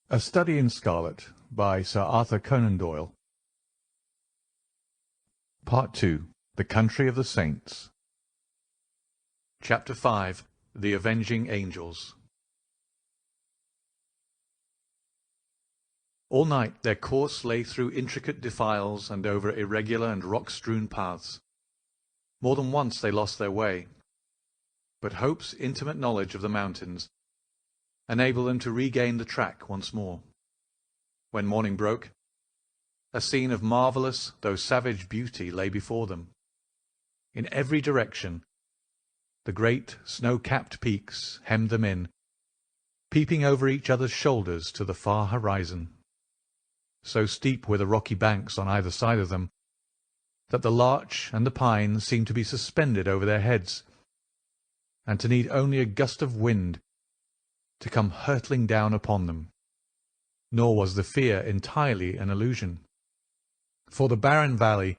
A Study in Scarlet by Sir Arthur Conan Doyle. Part 2. The Country of the Saints. Chapter 5. The Avenging Angels. All night their course lay through intricate defiles and over irregular and rock-strewn paths. More than once they lost their way, but Hope's intimate knowledge of the mountains enabled them to regain the track once more. When morning broke, a scene of marvellous though savage beauty lay before them. In every direction the great snow-capped peaks hemmed them in, peeping over each other's shoulders to the far horizon. So steep were the rocky banks on either side of them that the larch and the pine seemed to be suspended over their heads, and to need only a gust of wind to come hurtling down upon them. Nor was the fear entirely an illusion, for the barren valley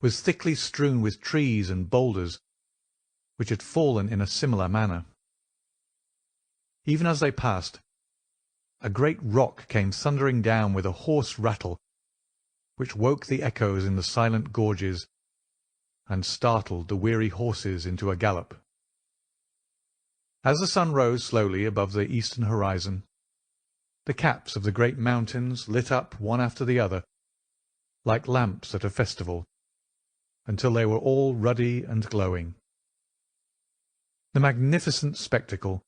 was thickly strewn with trees and boulders which had fallen in a similar manner. Even as they passed, a great rock came thundering down with a hoarse rattle which woke the echoes in the silent gorges and startled the weary horses into a gallop. As the sun rose slowly above the eastern horizon, the caps of the great mountains lit up one after the other, like lamps at a festival, until they were all ruddy and glowing. The magnificent spectacle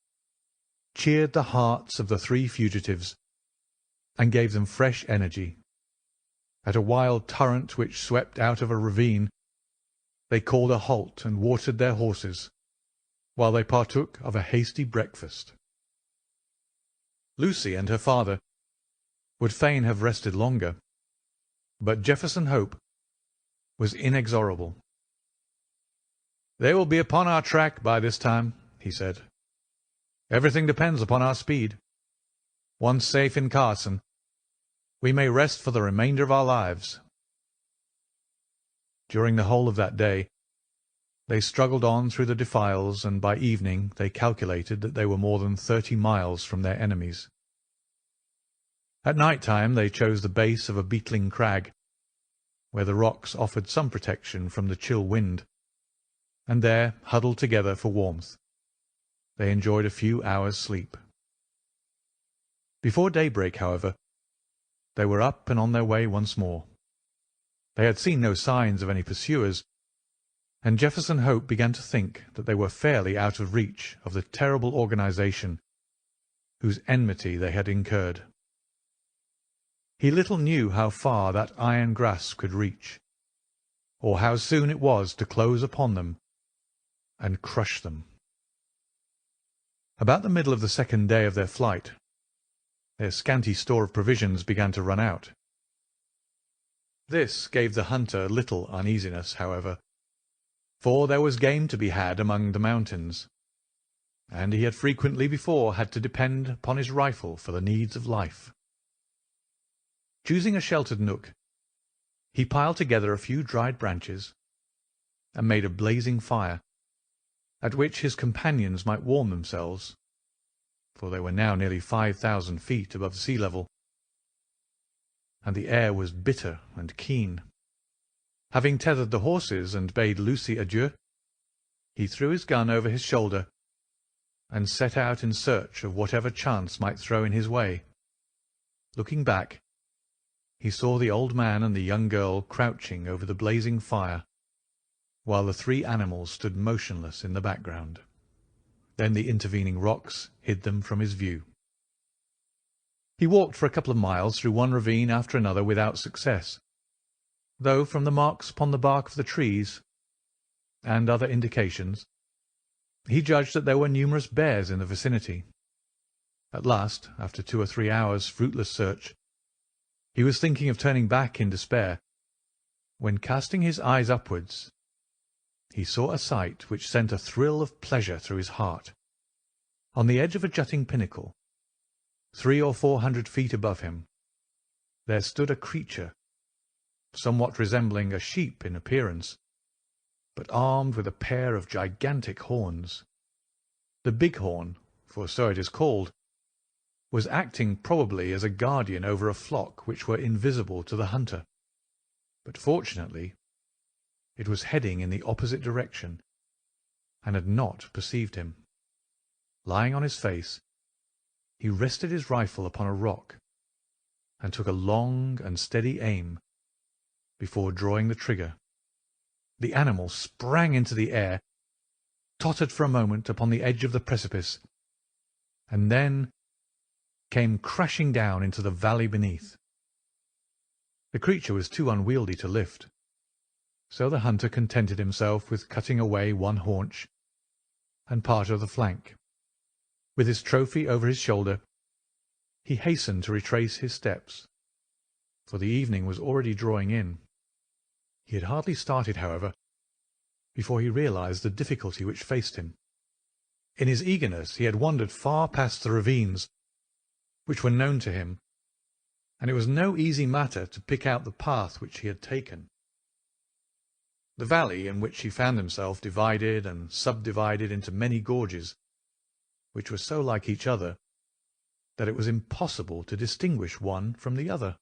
cheered the hearts of the three fugitives, and gave them fresh energy. At a wild torrent which swept out of a ravine, they called a halt and watered their horses, while they partook of a hasty breakfast. Lucy and her father would fain have rested longer, but Jefferson Hope was inexorable. "They will be upon our track by this time," he said. "Everything depends upon our speed. Once safe in Carson, we may rest for the remainder of our lives." During the whole of that day they struggled on through the defiles, and by evening they calculated that they were more than 30 miles from their enemies. At night time they chose the base of a beetling crag, where the rocks offered some protection from the chill wind, and there, huddled together for warmth, they enjoyed a few hours' sleep. Before daybreak, however, they were up and on their way once more. They had seen no signs of any pursuers, and Jefferson Hope began to think that they were fairly out of reach of the terrible organization whose enmity they had incurred. He little knew how far that iron grasp could reach, or how soon it was to close upon them and crush them. About the middle of the second day of their flight, their scanty store of provisions began to run out. This gave the hunter little uneasiness, however, for there was game to be had among the mountains, and he had frequently before had to depend upon his rifle for the needs of life. Choosing a sheltered nook, he piled together a few dried branches, and made a blazing fire, at which his companions might warm themselves, for they were now nearly 5,000 feet above sea level, and the air was bitter and keen. Having tethered the horses and bade Lucy adieu, he threw his gun over his shoulder and set out in search of whatever chance might throw in his way. Looking back, he saw the old man and the young girl crouching over the blazing fire, while the three animals stood motionless in the background. Then the intervening rocks hid them from his view. He walked for a couple of miles through one ravine after another without success, though from the marks upon the bark of the trees and other indications he judged that there were numerous bears in the vicinity. At last, after 2 or 3 hours' fruitless search, he was thinking of turning back in despair, when, casting his eyes upwards, he saw a sight which sent a thrill of pleasure through his heart. On the edge of a jutting pinnacle, 300 or 400 feet above him, there stood a creature somewhat resembling a sheep in appearance, but armed with a pair of gigantic horns. The bighorn, for so it is called, was acting probably as a guardian over a flock which were invisible to the hunter. But fortunately it was heading in the opposite direction, and had not perceived him. Lying on his face, he rested his rifle upon a rock, and took a long and steady aim before drawing the trigger. The animal sprang into the air, tottered for a moment upon the edge of the precipice, and then came crashing down into the valley beneath. The creature was too unwieldy to lift, so the hunter contented himself with cutting away one haunch and part of the flank. With his trophy over his shoulder, he hastened to retrace his steps, for the evening was already drawing in. He had hardly started, however, before he realized the difficulty which faced him. In his eagerness he had wandered far past the ravines which were known to him, and it was no easy matter to pick out the path which he had taken. The valley in which he found himself divided and subdivided into many gorges, which were so like each other that it was impossible to distinguish one from the other.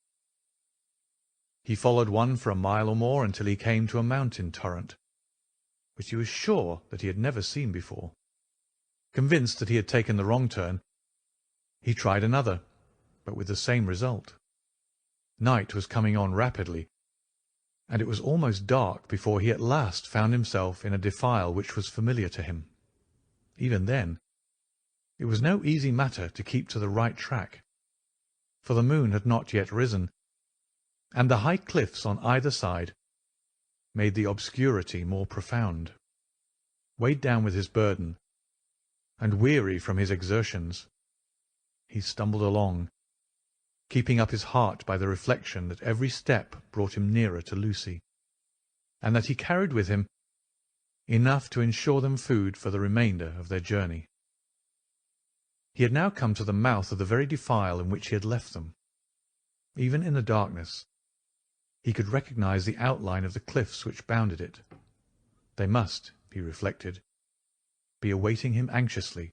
He followed one for a mile or more until he came to a mountain torrent, which he was sure that he had never seen before. Convinced that he had taken the wrong turn, he tried another, but with the same result. Night was coming on rapidly, and it was almost dark before he at last found himself in a defile which was familiar to him. Even then, it was no easy matter to keep to the right track, for the moon had not yet risen, and the high cliffs on either side made the obscurity more profound. Weighed down with his burden, and weary from his exertions, he stumbled along, keeping up his heart by the reflection that every step brought him nearer to Lucy, and that he carried with him enough to ensure them food for the remainder of their journey. He had now come to the mouth of the very defile in which he had left them. Even in the darkness, he could recognize the outline of the cliffs which bounded it. They must, he reflected, be awaiting him anxiously,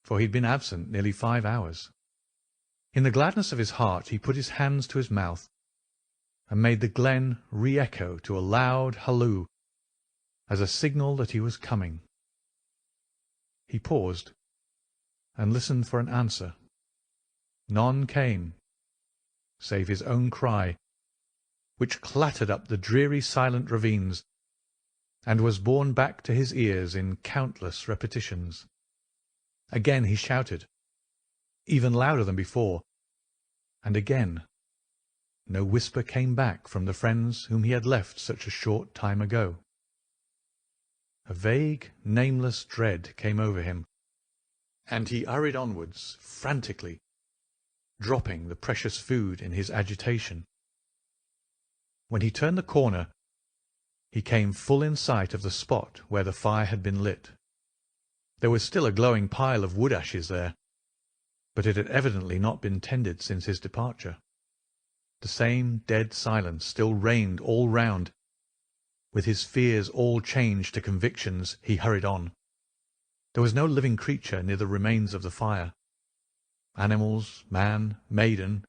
for he had been absent nearly 5 hours. In the gladness of his heart he put his hands to his mouth, and made the glen re-echo to a loud halloo, as a signal that he was coming. He paused, and listened for an answer. None came, save his own cry, which clattered up the dreary silent ravines, and was borne back to his ears in countless repetitions. Again he shouted, even louder than before, and again no whisper came back from the friends whom he had left such a short time ago. A vague, nameless dread came over him, and he hurried onwards frantically, dropping the precious food in his agitation. When he turned the corner, he came full in sight of the spot where the fire had been lit. There was still a glowing pile of wood ashes there, but it had evidently not been tended since his departure. The same dead silence still reigned all round. With his fears all changed to convictions, he hurried on. There was no living creature near the remains of the fire. Animals, man, maiden,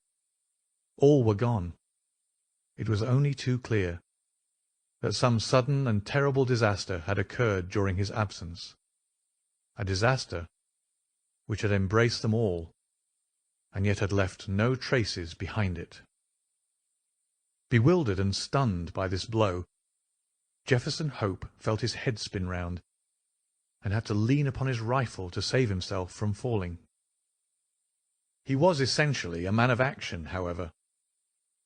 all were gone. It was only too clear that some sudden and terrible disaster had occurred during his absence, a disaster which had embraced them all, and yet had left no traces behind it. Bewildered and stunned by this blow, Jefferson Hope felt his head spin round, and had to lean upon his rifle to save himself from falling. He was essentially a man of action, however,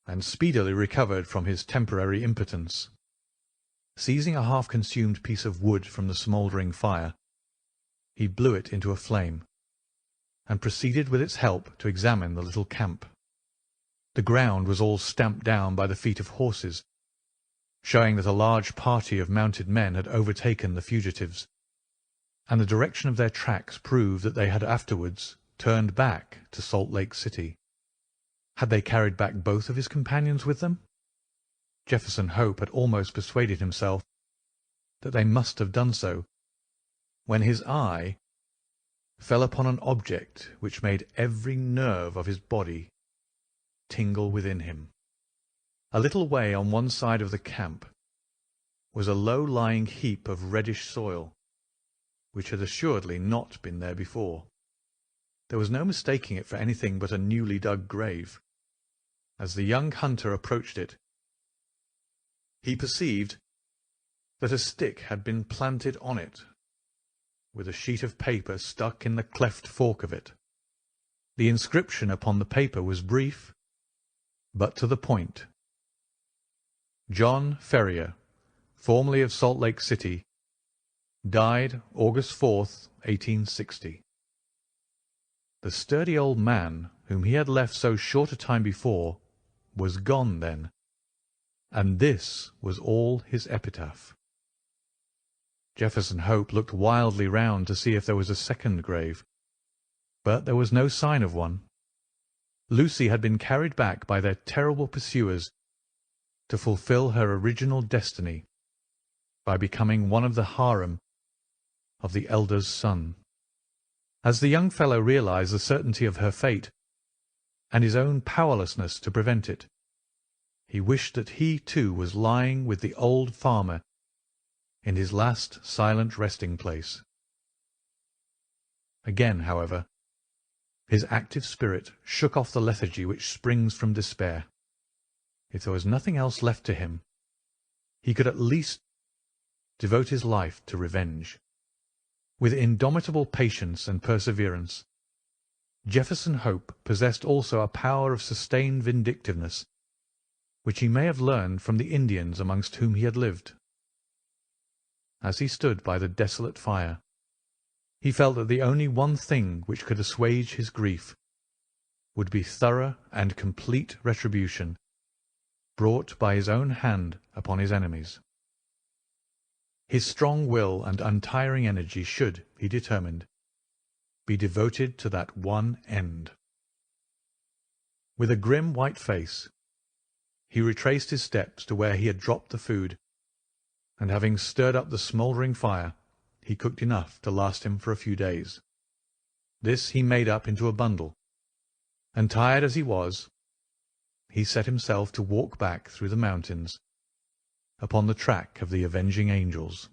and speedily recovered from his temporary impotence. Seizing a half-consumed piece of wood from the smouldering fire, he blew it into a flame, and proceeded with its help to examine the little camp. The ground was all stamped down by the feet of horses, showing that a large party of mounted men had overtaken the fugitives, and the direction of their tracks proved that they had afterwards turned back to Salt Lake City. Had they carried back both of his companions with them? Jefferson Hope had almost persuaded himself that they must have done so, when his eye fell upon an object which made every nerve of his body tingle within him. A little way on one side of the camp was a low-lying heap of reddish soil, which had assuredly not been there before. There was no mistaking it for anything but a newly dug grave. As the young hunter approached it, he perceived that a stick had been planted on it, with a sheet of paper stuck in the cleft fork of it. The inscription upon the paper was brief, but to the point. John Ferrier, formerly of Salt Lake City, died August 4th, 1860. The sturdy old man, whom he had left so short a time before, was gone then, and this was all his epitaph. Jefferson Hope looked wildly round to see if there was a second grave, but there was no sign of one. Lucy had been carried back by their terrible pursuers to fulfil her original destiny by becoming one of the harem of the elder's son. As the young fellow realized the certainty of her fate, and his own powerlessness to prevent it, he wished that he too was lying with the old farmer in his last silent resting-place. Again, however, his active spirit shook off the lethargy which springs from despair. If there was nothing else left to him, he could at least devote his life to revenge. With indomitable patience and perseverance, Jefferson Hope possessed also a power of sustained vindictiveness, which he may have learned from the Indians amongst whom he had lived. As he stood by the desolate fire, he felt that the only one thing which could assuage his grief would be thorough and complete retribution brought by his own hand upon his enemies. His strong will and untiring energy should, he determined, be devoted to that one end. With a grim white face, he retraced his steps to where he had dropped the food, and having stirred up the smouldering fire, he cooked enough to last him for a few days. This he made up into a bundle, and tired as he was, he set himself to walk back through the mountains upon the track of the avenging angels.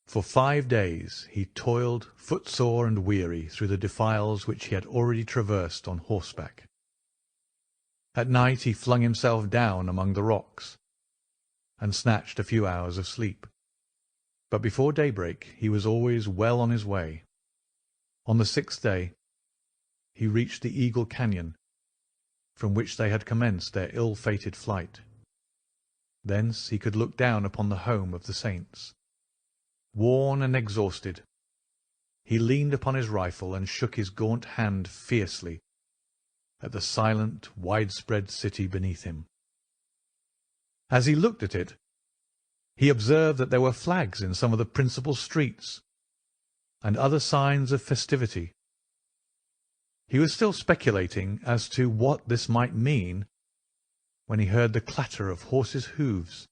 For 5 days he toiled footsore and weary through the defiles which he had already traversed on horseback. At night he flung himself down among the rocks, and snatched a few hours of sleep. But before daybreak he was always well on his way. On the 6th day he reached the Eagle Canyon, from which they had commenced their ill-fated flight. Thence he could look down upon the home of the saints. Worn and exhausted, he leaned upon his rifle and shook his gaunt hand fiercely at the silent, widespread city beneath him. As he looked at it, he observed that there were flags in some of the principal streets, and other signs of festivity. He was still speculating as to what this might mean, when he heard the clatter of horses' hoofs,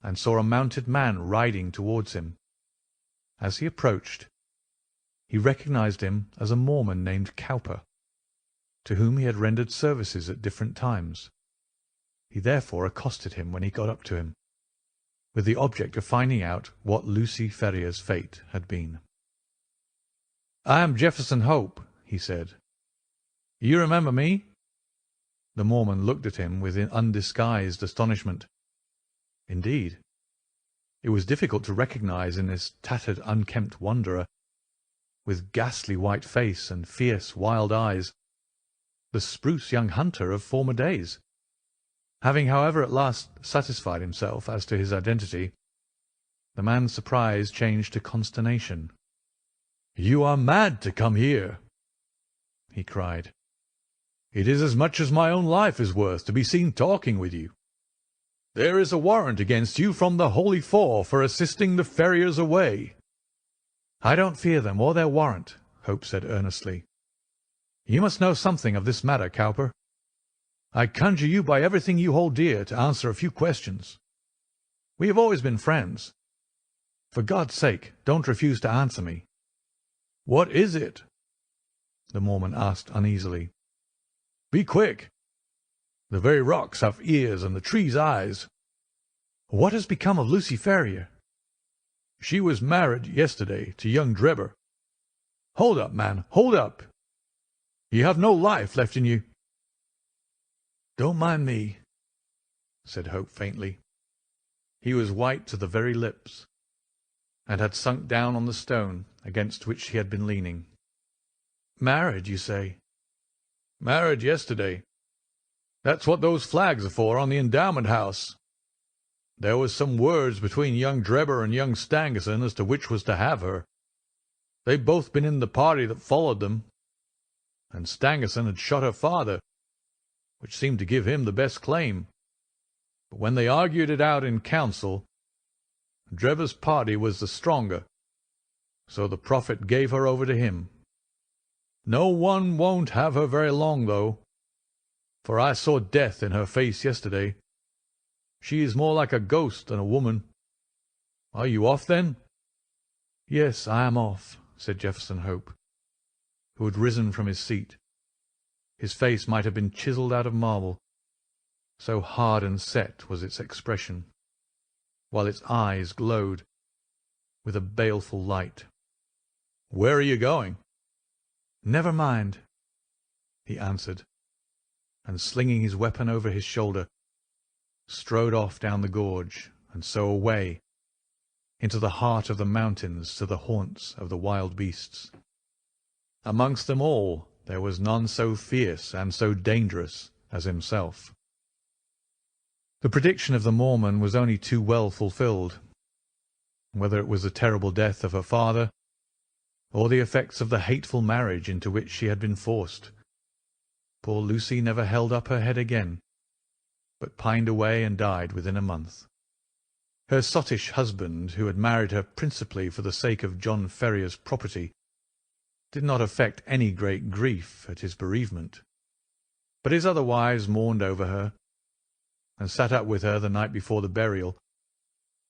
and saw a mounted man riding towards him. As he approached, he recognized him as a Mormon named Cowper, to whom he had rendered services at different times. He therefore accosted him when he got up to him, with the object of finding out what Lucy Ferrier's fate had been. "I am Jefferson Hope," he said. "You remember me?" The Mormon looked at him with undisguised astonishment. Indeed, it was difficult to recognize in this tattered, unkempt wanderer, with ghastly white face and fierce, wild eyes, the spruce young hunter of former days. Having, however, at last satisfied himself as to his identity, the man's surprise changed to consternation. "You are mad to come here," he cried. "It is as much as my own life is worth to be seen talking with you. There is a warrant against you from the Holy Four for assisting the Ferriers away." "I don't fear them or their warrant," Hope said earnestly. "You must know something of this matter, Cowper. I conjure you by everything you hold dear to answer a few questions. We have always been friends. For God's sake, don't refuse to answer me." "What is it?" the Mormon asked uneasily. "Be quick. The very rocks have ears and the trees eyes." "What has become of Lucy Ferrier?" "She was married yesterday to young Drebber." "Hold up, man, hold up. You have no life left in you." "Don't mind me," said Hope faintly. He was white to the very lips, and had sunk down on the stone against which he had been leaning. "Married, you say?" "Married yesterday. That's what those flags are for on the endowment house. There was some words between young Drebber and young Stangerson as to which was to have her. They'd both been in the party that followed them, and Stangerson had shot her father, which seemed to give him the best claim. But when they argued it out in council, Drebber's party was the stronger, so the prophet gave her over to him. No one won't have her very long, though, for I saw death in her face yesterday. She is more like a ghost than a woman. Are you off, then?" "Yes, I am off," said Jefferson Hope, who had risen from his seat. His face might have been chiselled out of marble, so hard and set was its expression, while its eyes glowed with a baleful light. "Where are you going?" "Never mind," he answered, and slinging his weapon over his shoulder, strode off down the gorge, and so away, into the heart of the mountains to the haunts of the wild beasts. Amongst them all there was none so fierce and so dangerous as himself. The prediction of the Mormon was only too well fulfilled. Whether it was the terrible death of her father, or the effects of the hateful marriage into which she had been forced, poor Lucy never held up her head again, but pined away and died within a month. Her sottish husband, who had married her principally for the sake of John Ferrier's property, did not affect any great grief at his bereavement, but his other wives mourned over her, and sat up with her the night before the burial,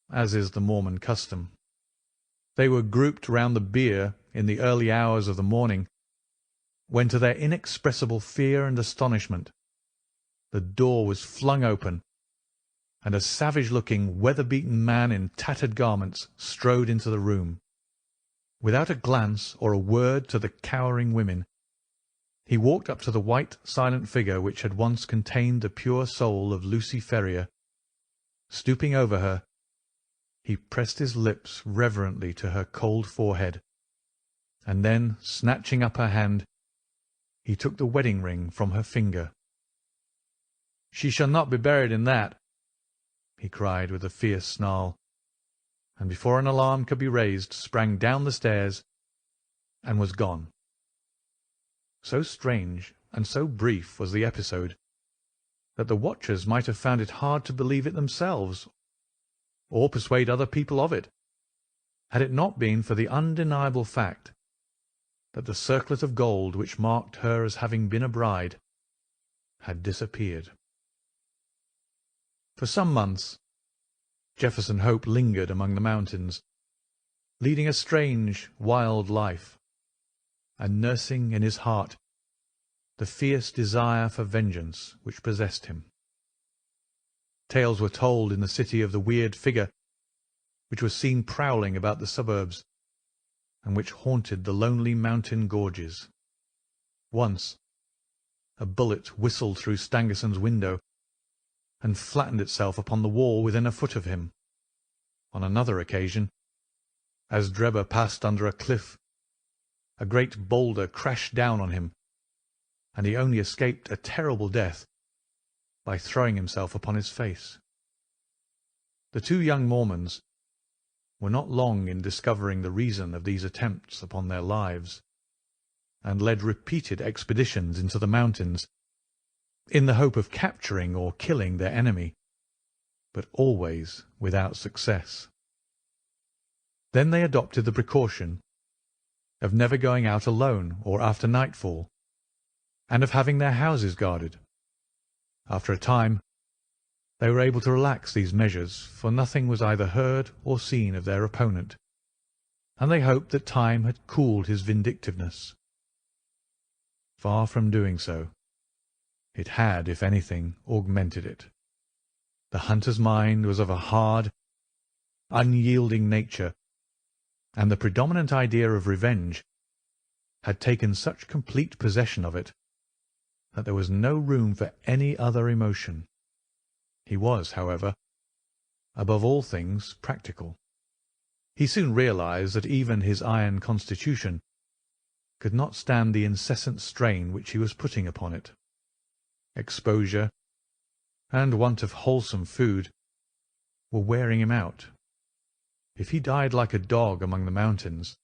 as is the Mormon custom. They were grouped round the bier in the early hours of the morning, when, to their inexpressible fear and astonishment, the door was flung open, and a savage-looking, weather-beaten man in tattered garments strode into the room. Without a glance or a word to the cowering women, he walked up to the white, silent figure which had once contained the pure soul of Lucy Ferrier. Stooping over her, he pressed his lips reverently to her cold forehead, and then, snatching up her hand, he took the wedding ring from her finger. "She shall not be buried in that," he cried with a fierce snarl, and before an alarm could be raised, sprang down the stairs and was gone. So strange and so brief was the episode that the watchers might have found it hard to believe it themselves, or persuade other people of it, had it not been for the undeniable fact that the circlet of gold which marked her as having been a bride had disappeared. For some months Jefferson Hope lingered among the mountains, leading a strange, wild life, and nursing in his heart the fierce desire for vengeance which possessed him. Tales were told in the city of the weird figure which was seen prowling about the suburbs, and which haunted the lonely mountain gorges. Once a bullet whistled through Stangerson's window, and flattened itself upon the wall within a foot of him. On another occasion, as Drebber passed under a cliff, a great boulder crashed down on him, and he only escaped a terrible death by throwing himself upon his face. The two young Mormons were not long in discovering the reason of these attempts upon their lives, and led repeated expeditions into the mountains, in the hope of capturing or killing their enemy, but always without success. Then they adopted the precaution of never going out alone or after nightfall, and of having their houses guarded. After a time, They were able to relax these measures, for nothing was either heard or seen of their opponent, and they hoped that time had cooled his vindictiveness. Far from doing so. It had, if anything, augmented it. The hunter's mind was of a hard, unyielding nature, and the predominant idea of revenge had taken such complete possession of it that there was no room for any other emotion. He was, however, above all things practical. He soon realized that even his iron constitution could not stand the incessant strain which he was putting upon it. Exposure and want of wholesome food were wearing him out. If he died like a dog among the mountains,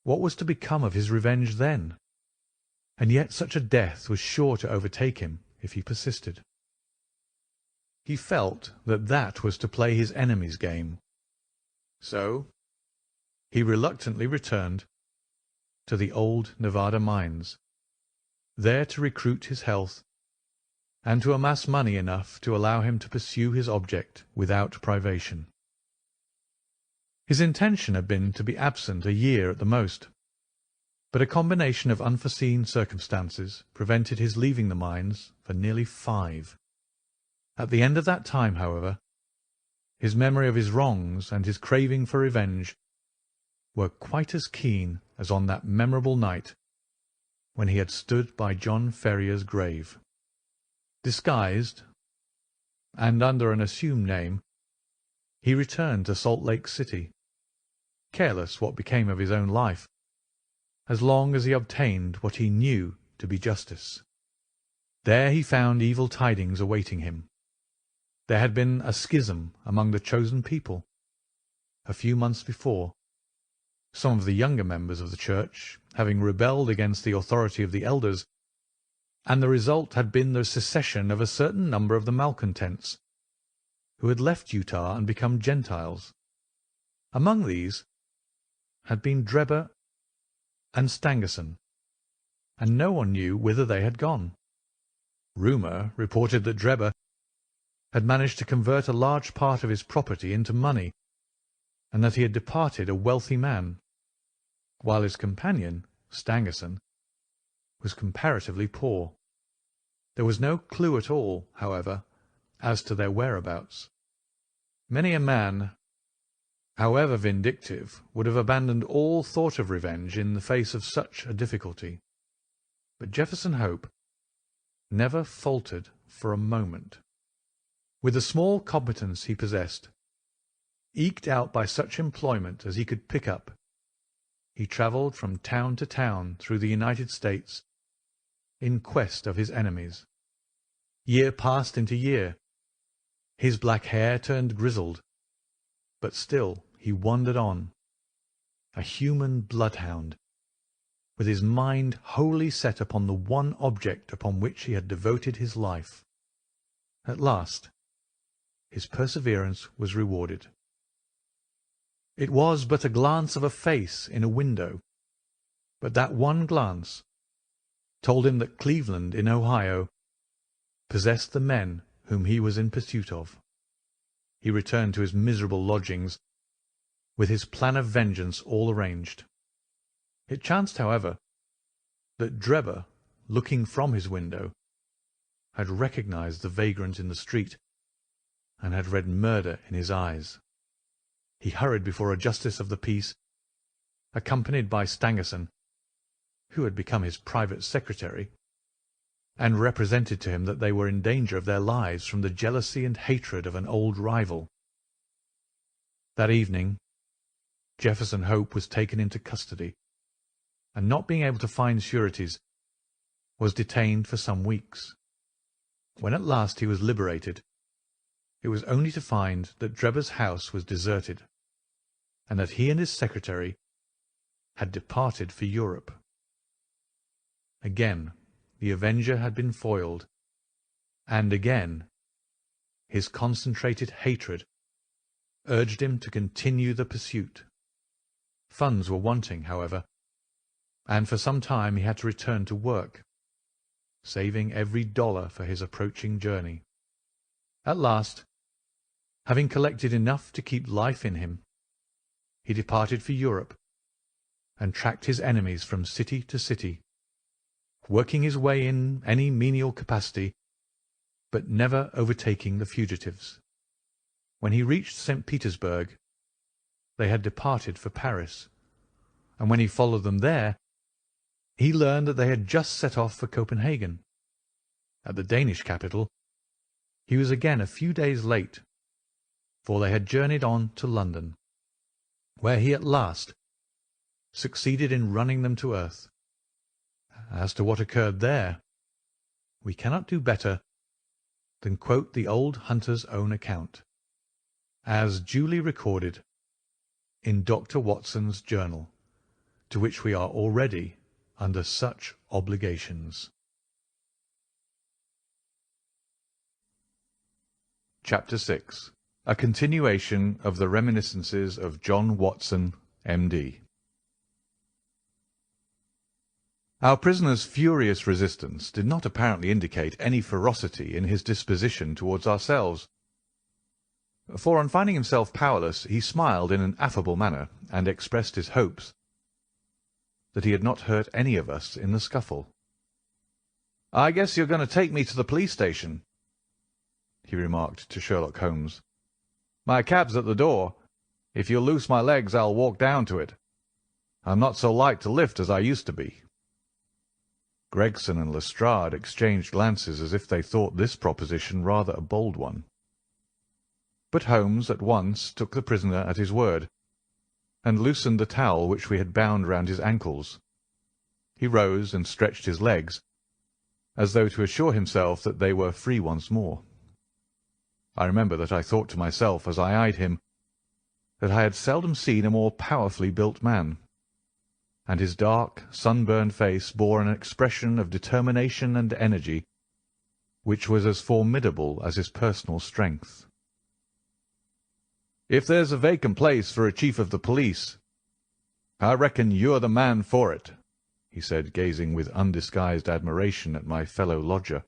what was to become of his revenge then? And yet such a death was sure to overtake him if he persisted. He felt that that was to play his enemy's game. So he reluctantly returned to the old Nevada mines, there to recruit his health and to amass money enough to allow him to pursue his object without privation. His intention had been to be absent a year at the most, but a combination of unforeseen circumstances prevented his leaving the mines for nearly 5. At the end of that time, however, his memory of his wrongs and his craving for revenge were quite as keen as on that memorable night when he had stood by John Ferrier's grave. Disguised, and under an assumed name, he returned to Salt Lake City, careless what became of his own life, as long as he obtained what he knew to be justice. There he found evil tidings awaiting him. There had been a schism among the chosen people. A few months before, some of the younger members of the church, having rebelled against the authority of the elders, and the result had been the secession of a certain number of the malcontents, who had left Utah and become Gentiles. Among these had been Drebber and Stangerson, and no one knew whither they had gone. Rumour reported that Drebber had managed to convert a large part of his property into money, and that he had departed a wealthy man, while his companion, Stangerson, was comparatively poor. There was no clue at all, however, as to their whereabouts. Many a man, however vindictive, would have abandoned all thought of revenge in the face of such a difficulty. But Jefferson Hope never faltered for a moment. With the small competence he possessed, eked out by such employment as he could pick up, he travelled from town to town through the United States in quest of his enemies. Year passed into year. His black hair turned grizzled, but still he wandered on, a human bloodhound, with his mind wholly set upon the one object upon which he had devoted his life. At last, his perseverance was rewarded. It was but a glance of a face in a window, but that one glance told him that Cleveland in Ohio possessed the men whom he was in pursuit of. He returned to his miserable lodgings with his plan of vengeance all arranged. It chanced, however, that Drebber, looking from his window, had recognized the vagrant in the street, and had read murder in his eyes. He hurried before a justice of the peace, accompanied by Stangerson, who had become his private secretary, and represented to him that they were in danger of their lives from the jealousy and hatred of an old rival. That evening Jefferson Hope was taken into custody, and not being able to find sureties, was detained for some weeks. When at last he was liberated, it was only to find that Drebber's house was deserted, and that he and his secretary had departed for Europe. Again the avenger had been foiled, and again his concentrated hatred urged him to continue the pursuit. Funds were wanting, however, and for some time he had to return to work, saving every dollar for his approaching journey. At last, having collected enough to keep life in him, he departed for Europe, and tracked his enemies from city to city, working his way in any menial capacity, but never overtaking the fugitives. When he reached St. Petersburg, they had departed for Paris, and when he followed them there, he learned that they had just set off for Copenhagen. At the Danish capital, he was again a few days late, for they had journeyed on to London, where he at last succeeded in running them to earth. As to what occurred there, we cannot do better than quote the old hunter's own account, as duly recorded in Dr. Watson's journal, to which we are already under such obligations. Chapter 6. A continuation of the reminiscences of John Watson, M.D. Our prisoner's furious resistance did not apparently indicate any ferocity in his disposition towards ourselves, for on finding himself powerless he smiled in an affable manner, and expressed his hopes that he had not hurt any of us in the scuffle. "I guess you're going to take me to the police station," he remarked to Sherlock Holmes. "My cab's at the door. If you'll loose my legs I'll walk down to it. I'm not so light to lift as I used to be." Gregson and Lestrade exchanged glances as if they thought this proposition rather a bold one. But Holmes at once took the prisoner at his word, and loosened the towel which we had bound round his ankles. He rose and stretched his legs, as though to assure himself that they were free once more. I remember that I thought to myself as I eyed him that I had seldom seen a more powerfully built man, and his dark, sunburned face bore an expression of determination and energy which was as formidable as his personal strength. "If there's a vacant place for a chief of the police, I reckon you're the man for it," he said, gazing with undisguised admiration at my fellow lodger.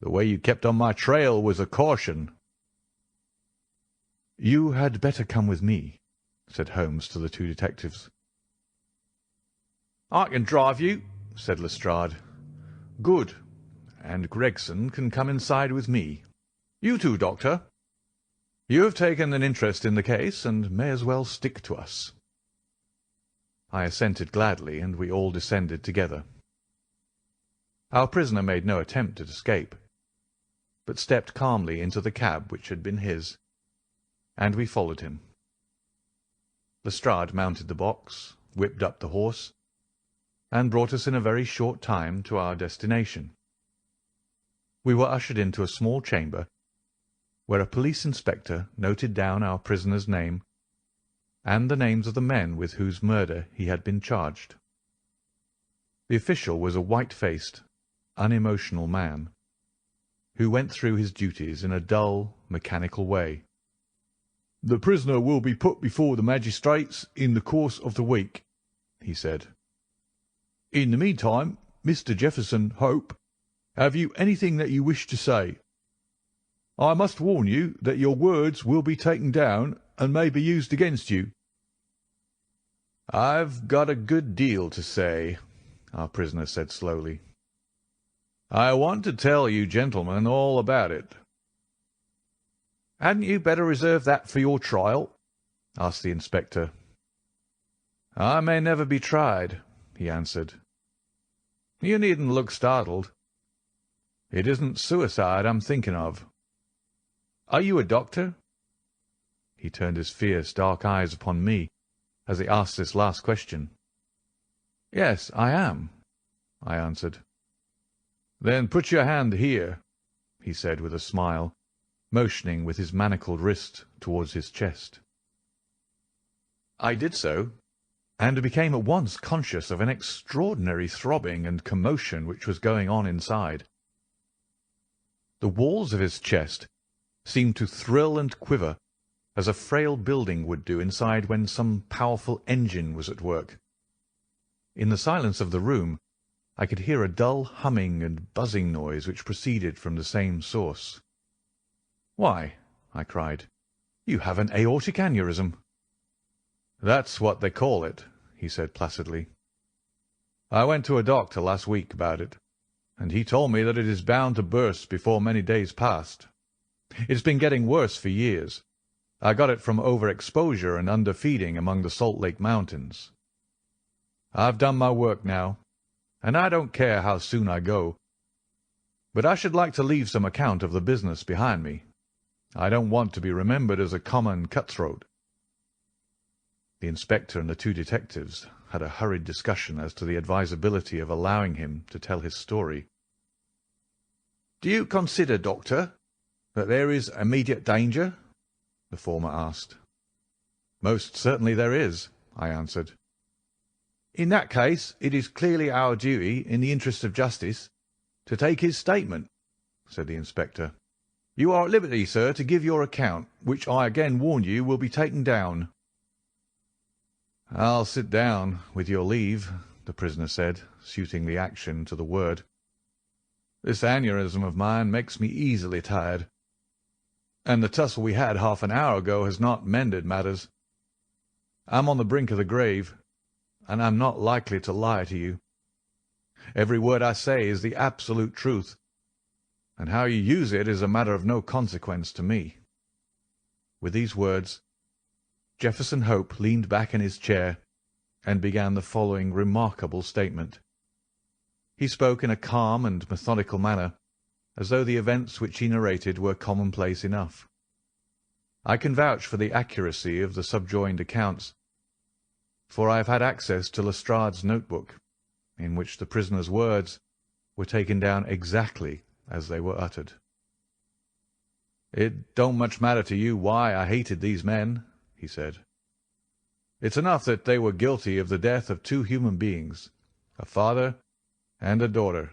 "The way you kept on my trail was a caution." "You had better come with me," said Holmes to the two detectives. "I can drive you," said Lestrade. "Good. And Gregson can come inside with me. You too, Doctor. You have taken an interest in the case, and may as well stick to us." I assented gladly, and we all descended together. Our prisoner made no attempt at escape, but stepped calmly into the cab which had been his, and we followed him. Lestrade mounted the box, whipped up the horse, and brought us in a very short time to our destination. We were ushered into a small chamber, where a police inspector noted down our prisoner's name, and the names of the men with whose murder he had been charged. The official was a white-faced, unemotional man, who went through his duties in a dull, mechanical way. "The prisoner will be put before the magistrates in the course of the week," he said. "In the meantime, Mr. Jefferson Hope, have you anything that you wish to say? I must warn you that your words will be taken down and may be used against you." "I've got a good deal to say," our prisoner said slowly. "I want to tell you gentlemen all about it." "Hadn't you better reserve that for your trial?" asked the inspector. "I may never be tried," he answered. "You needn't look startled. It isn't suicide I'm thinking of. Are you a doctor?" He turned his fierce, dark eyes upon me as he asked this last question. "Yes, I am," I answered. "Then put your hand here," he said with a smile, motioning with his manacled wrist towards his chest. I did so, and became at once conscious of an extraordinary throbbing and commotion which was going on inside. The walls of his chest seemed to thrill and quiver, as a frail building would do inside when some powerful engine was at work. In the silence of the room I could hear a dull humming and buzzing noise which proceeded from the same source. "Why," I cried, "you have an aortic aneurysm." "That's what they call it," he said placidly. "I went to a doctor last week about it, and he told me that it is bound to burst before many days passed. It's been getting worse for years. I got it from overexposure and underfeeding among the Salt Lake Mountains. I've done my work now, and I don't care how soon I go. But I should like to leave some account of the business behind me. I don't want to be remembered as a common cutthroat." The inspector and the two detectives had a hurried discussion as to the advisability of allowing him to tell his story. "Do you consider, Doctor, that there is immediate danger?" the former asked. "Most certainly there is," I answered. "In that case it is clearly our duty, in the interest of justice, to take his statement," said the inspector. "You are at liberty, sir, to give your account, which I again warn you will be taken down." "I'll sit down, with your leave," the prisoner said, suiting the action to the word. "This aneurysm of mine makes me easily tired, and the tussle we had half an hour ago has not mended matters. I'm on the brink of the grave, and I'm not likely to lie to you. Every word I say is the absolute truth, and how you use it is a matter of no consequence to me." With these words, Jefferson Hope leaned back in his chair and began the following remarkable statement. He spoke in a calm and methodical manner, as though the events which he narrated were commonplace enough. I can vouch for the accuracy of the subjoined accounts, for I have had access to Lestrade's notebook, in which the prisoner's words were taken down exactly as they were uttered. "It don't much matter to you why I hated these men," he said. "It's enough that they were guilty of the death of two human beings, a father and a daughter,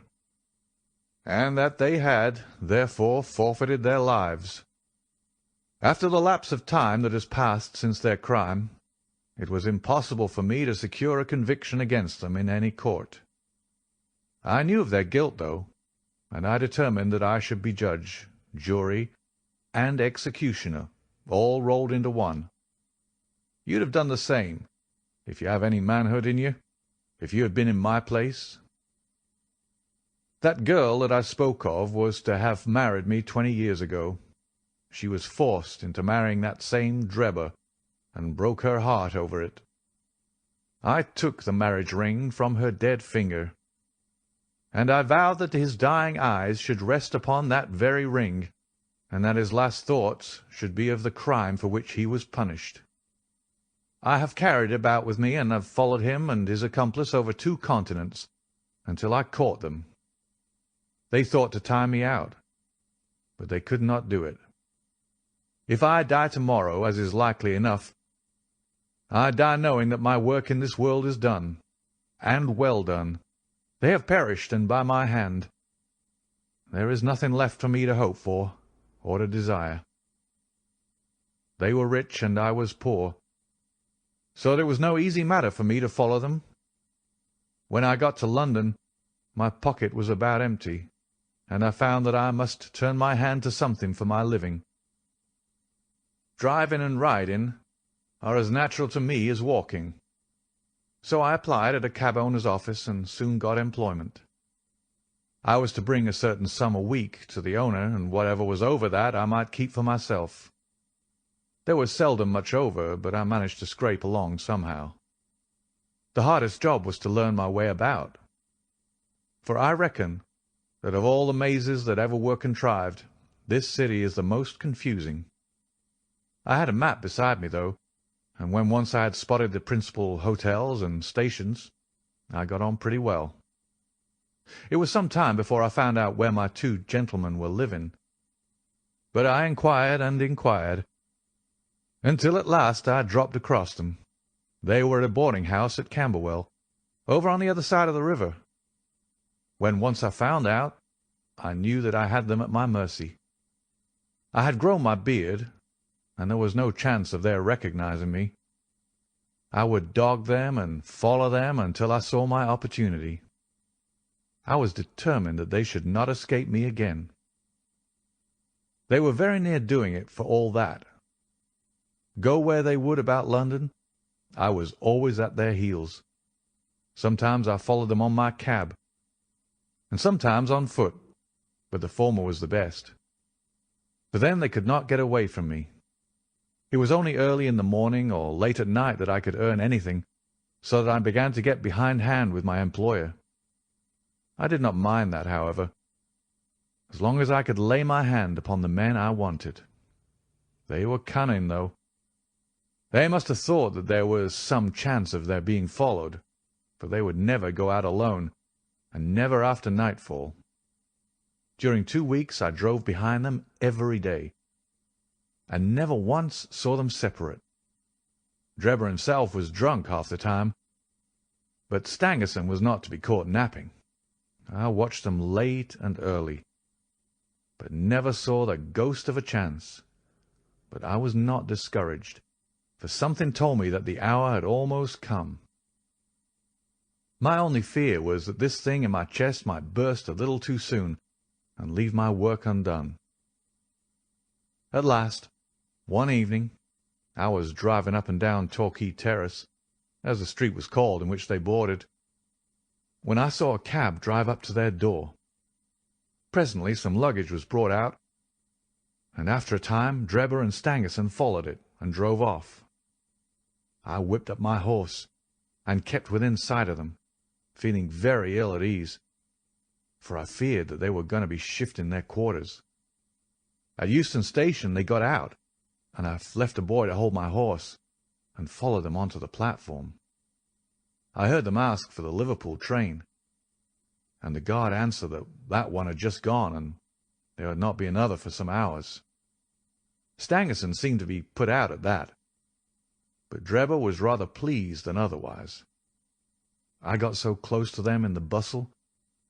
and that they had, therefore, forfeited their lives. After the lapse of time that has passed since their crime, it was impossible for me to secure a conviction against them in any court. I knew of their guilt, though, and I determined that I should be judge, jury, and executioner, all rolled into one. You'd have done the same, if you have any manhood in you, if you had been in my place. That girl that I spoke of was to have married me 20 years ago. She was forced into marrying that same Drebber, and broke her heart over it. I took the marriage ring from her dead finger, and I vowed that his dying eyes should rest upon that very ring, and that his last thoughts should be of the crime for which he was punished. I have carried it about with me, and have followed him and his accomplice over 2 continents, until I caught them. They thought to tie me out, but they could not do it. If I die tomorrow, as is likely enough, I die knowing that my work in this world is done, and well done. They have perished, and by my hand. There is nothing left for me to hope for, or to desire. They were rich, and I was poor, so that it was no easy matter for me to follow them. When I got to London, my pocket was about empty, and I found that I must turn my hand to something for my living. Driving and riding are as natural to me as walking, so I applied at a cab owner's office and soon got employment. I was to bring a certain sum a week to the owner, and whatever was over that I might keep for myself. There was seldom much over, but I managed to scrape along somehow. The hardest job was to learn my way about, for I reckon that of all the mazes that ever were contrived, this city is the most confusing. I had a map beside me, though, and when once I had spotted the principal hotels and stations, I got on pretty well. It was some time before I found out where my 2 gentlemen were living, but I inquired and inquired, until at last I dropped across them. They were at a boarding-house at Camberwell, over on the other side of the river. When once I found out, I knew that I had them at my mercy. I had grown my beard, and there was no chance of their recognizing me. I would dog them and follow them until I saw my opportunity. I was determined that they should not escape me again. They were very near doing it for all that. Go where they would about London, I was always at their heels. Sometimes I followed them on my cab, and sometimes on foot, but the former was the best. For then they could not get away from me. It was only early in the morning or late at night that I could earn anything, so that I began to get behindhand with my employer. I did not mind that, however, as long as I could lay my hand upon the men I wanted. They were cunning, though. They must have thought that there was some chance of their being followed, for they would never go out alone, and never after nightfall. During 2 weeks I drove behind them every day, and never once saw them separate. Drebber himself was drunk half the time, but Stangerson was not to be caught napping. I watched them late and early, but never saw the ghost of a chance. But I was not discouraged, for something told me that the hour had almost come. My only fear was that this thing in my chest might burst a little too soon and leave my work undone. At last, one evening, I was driving up and down Torquay Terrace, as the street was called in which they boarded, when I saw a cab drive up to their door. Presently some luggage was brought out, and after a time Drebber and Stangerson followed it and drove off. I whipped up my horse and kept within sight of them, feeling very ill at ease, for I feared that they were going to be shifting their quarters. At Euston Station they got out, and I left a boy to hold my horse and followed them onto the platform. I heard them ask for the Liverpool train, and the guard answered that that one had just gone, and there would not be another for some hours. Stangerson seemed to be put out at that, but Drebber was rather pleased than otherwise. I got so close to them in the bustle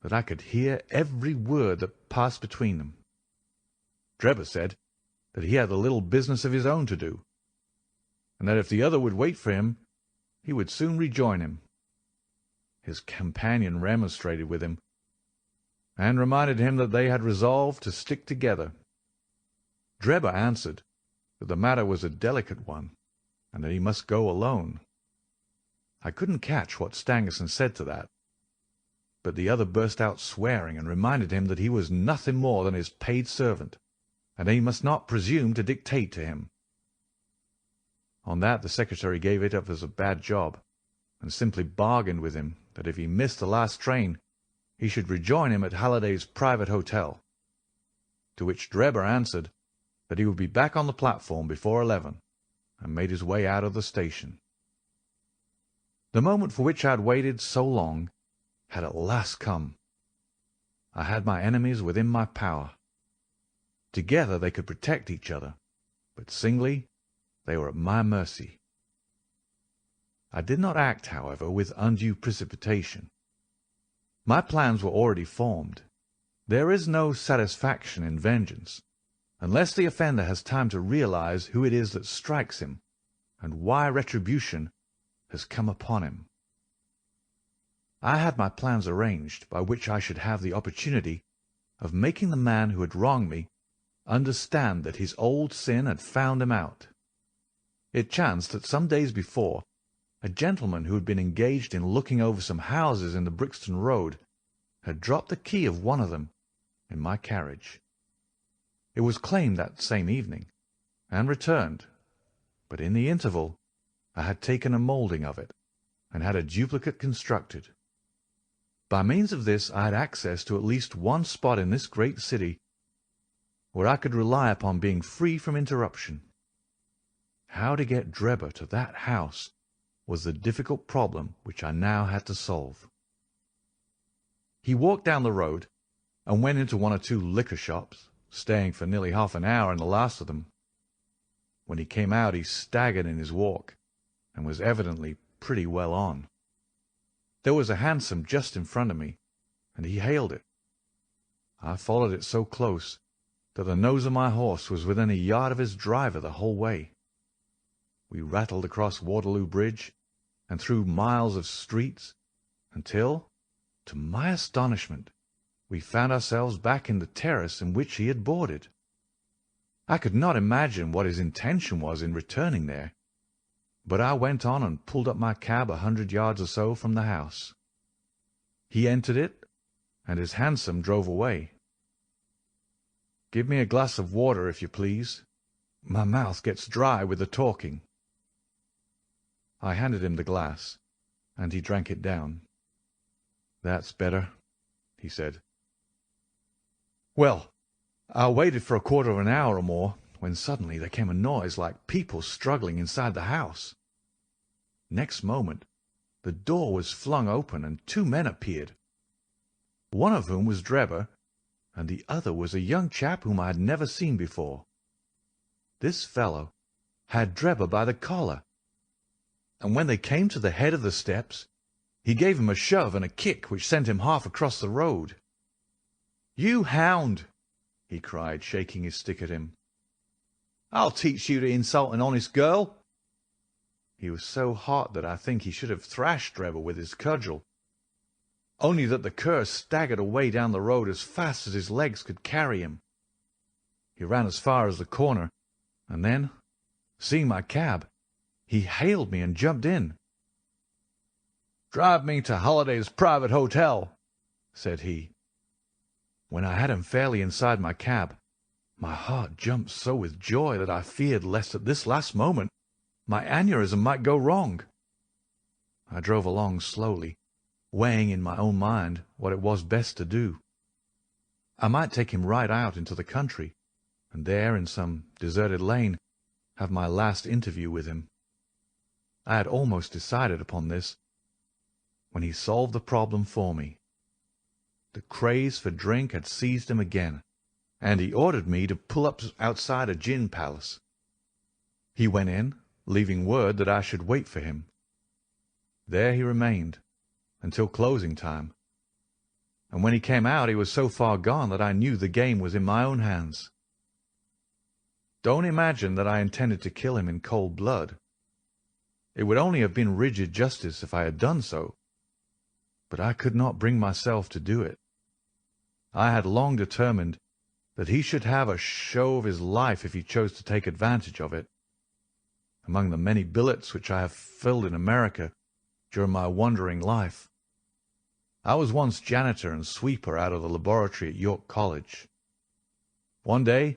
that I could hear every word that passed between them. Drebber said that he had a little business of his own to do, and that if the other would wait for him, he would soon rejoin him. His companion remonstrated with him, and reminded him that they had resolved to stick together. Drebber answered that the matter was a delicate one, and that he must go alone. I couldn't catch what Stangerson said to that, but the other burst out swearing and reminded him that he was nothing more than his paid servant, and he must not presume to dictate to him. On that the secretary gave it up as a bad job, and simply bargained with him that if he missed the last train, he should rejoin him at Halliday's private hotel, to which Drebber answered that he would be back on the platform before 11, and made his way out of the station. The moment for which I had waited so long had at last come. I had my enemies within my power. Together they could protect each other, but singly they were at my mercy. I did not act, however, with undue precipitation. My plans were already formed. There is no satisfaction in vengeance, unless the offender has time to realize who it is that strikes him, and why retribution has come upon him. I had my plans arranged by which I should have the opportunity of making the man who had wronged me understand that his old sin had found him out. It chanced that some days before, a gentleman who had been engaged in looking over some houses in the Brixton road had dropped the key of one of them in my carriage. It was claimed that same evening, and returned, but in the interval I had taken a moulding of it, and had a duplicate constructed. By means of this I had access to at least one spot in this great city where I could rely upon being free from interruption. How to get Drebber to that house was the difficult problem which I now had to solve. He walked down the road, and went into one or two liquor shops, staying for nearly half an hour in the last of them. When he came out he staggered in his walk, and was evidently pretty well on. There was a hansom just in front of me, and he hailed it. I followed it so close that the nose of my horse was within a yard of his driver the whole way. We rattled across Waterloo Bridge, and through miles of streets, until, to my astonishment, we found ourselves back in the terrace in which he had boarded. I could not imagine what his intention was in returning there, but I went on and pulled up my cab 100 yards or so from the house. He entered it, and his hansom drove away. "Give me a glass of water, if you please. My mouth gets dry with the talking." I handed him the glass, and he drank it down. "That's better," he said. Well, I waited for a quarter of an hour or more, when suddenly there came a noise like people struggling inside the house. Next moment the door was flung open, and 2 men appeared, one of whom was Drebber, and the other was a young chap whom I had never seen before. This fellow had Drebber by the collar, and when they came to the head of the steps, he gave him a shove and a kick which sent him half across the road. "You hound!" he cried, shaking his stick at him. "I'll teach you to insult an honest girl." He was so hot that I think he should have thrashed Drebber with his cudgel, only that the cur staggered away down the road as fast as his legs could carry him. He ran as far as the corner, and then, seeing my cab, he hailed me and jumped in. "Drive me to Holliday's private hotel," said he. When I had him fairly inside my cab, my heart jumped so with joy that I feared lest at this last moment my aneurism might go wrong. I drove along slowly, weighing in my own mind what it was best to do. I might take him right out into the country, and there, in some deserted lane, have my last interview with him. I had almost decided upon this, when he solved the problem for me. The craze for drink had seized him again, and he ordered me to pull up outside a gin palace. He went in, leaving word that I should wait for him. There he remained until closing time, and when he came out he was so far gone that I knew the game was in my own hands. Don't imagine that I intended to kill him in cold blood. It would only have been rigid justice if I had done so, but I could not bring myself to do it. I had long determined that he should have a show of his life if he chose to take advantage of it. Among the many billets which I have filled in America during my wandering life, I was once janitor and sweeper out of the laboratory at York College. One day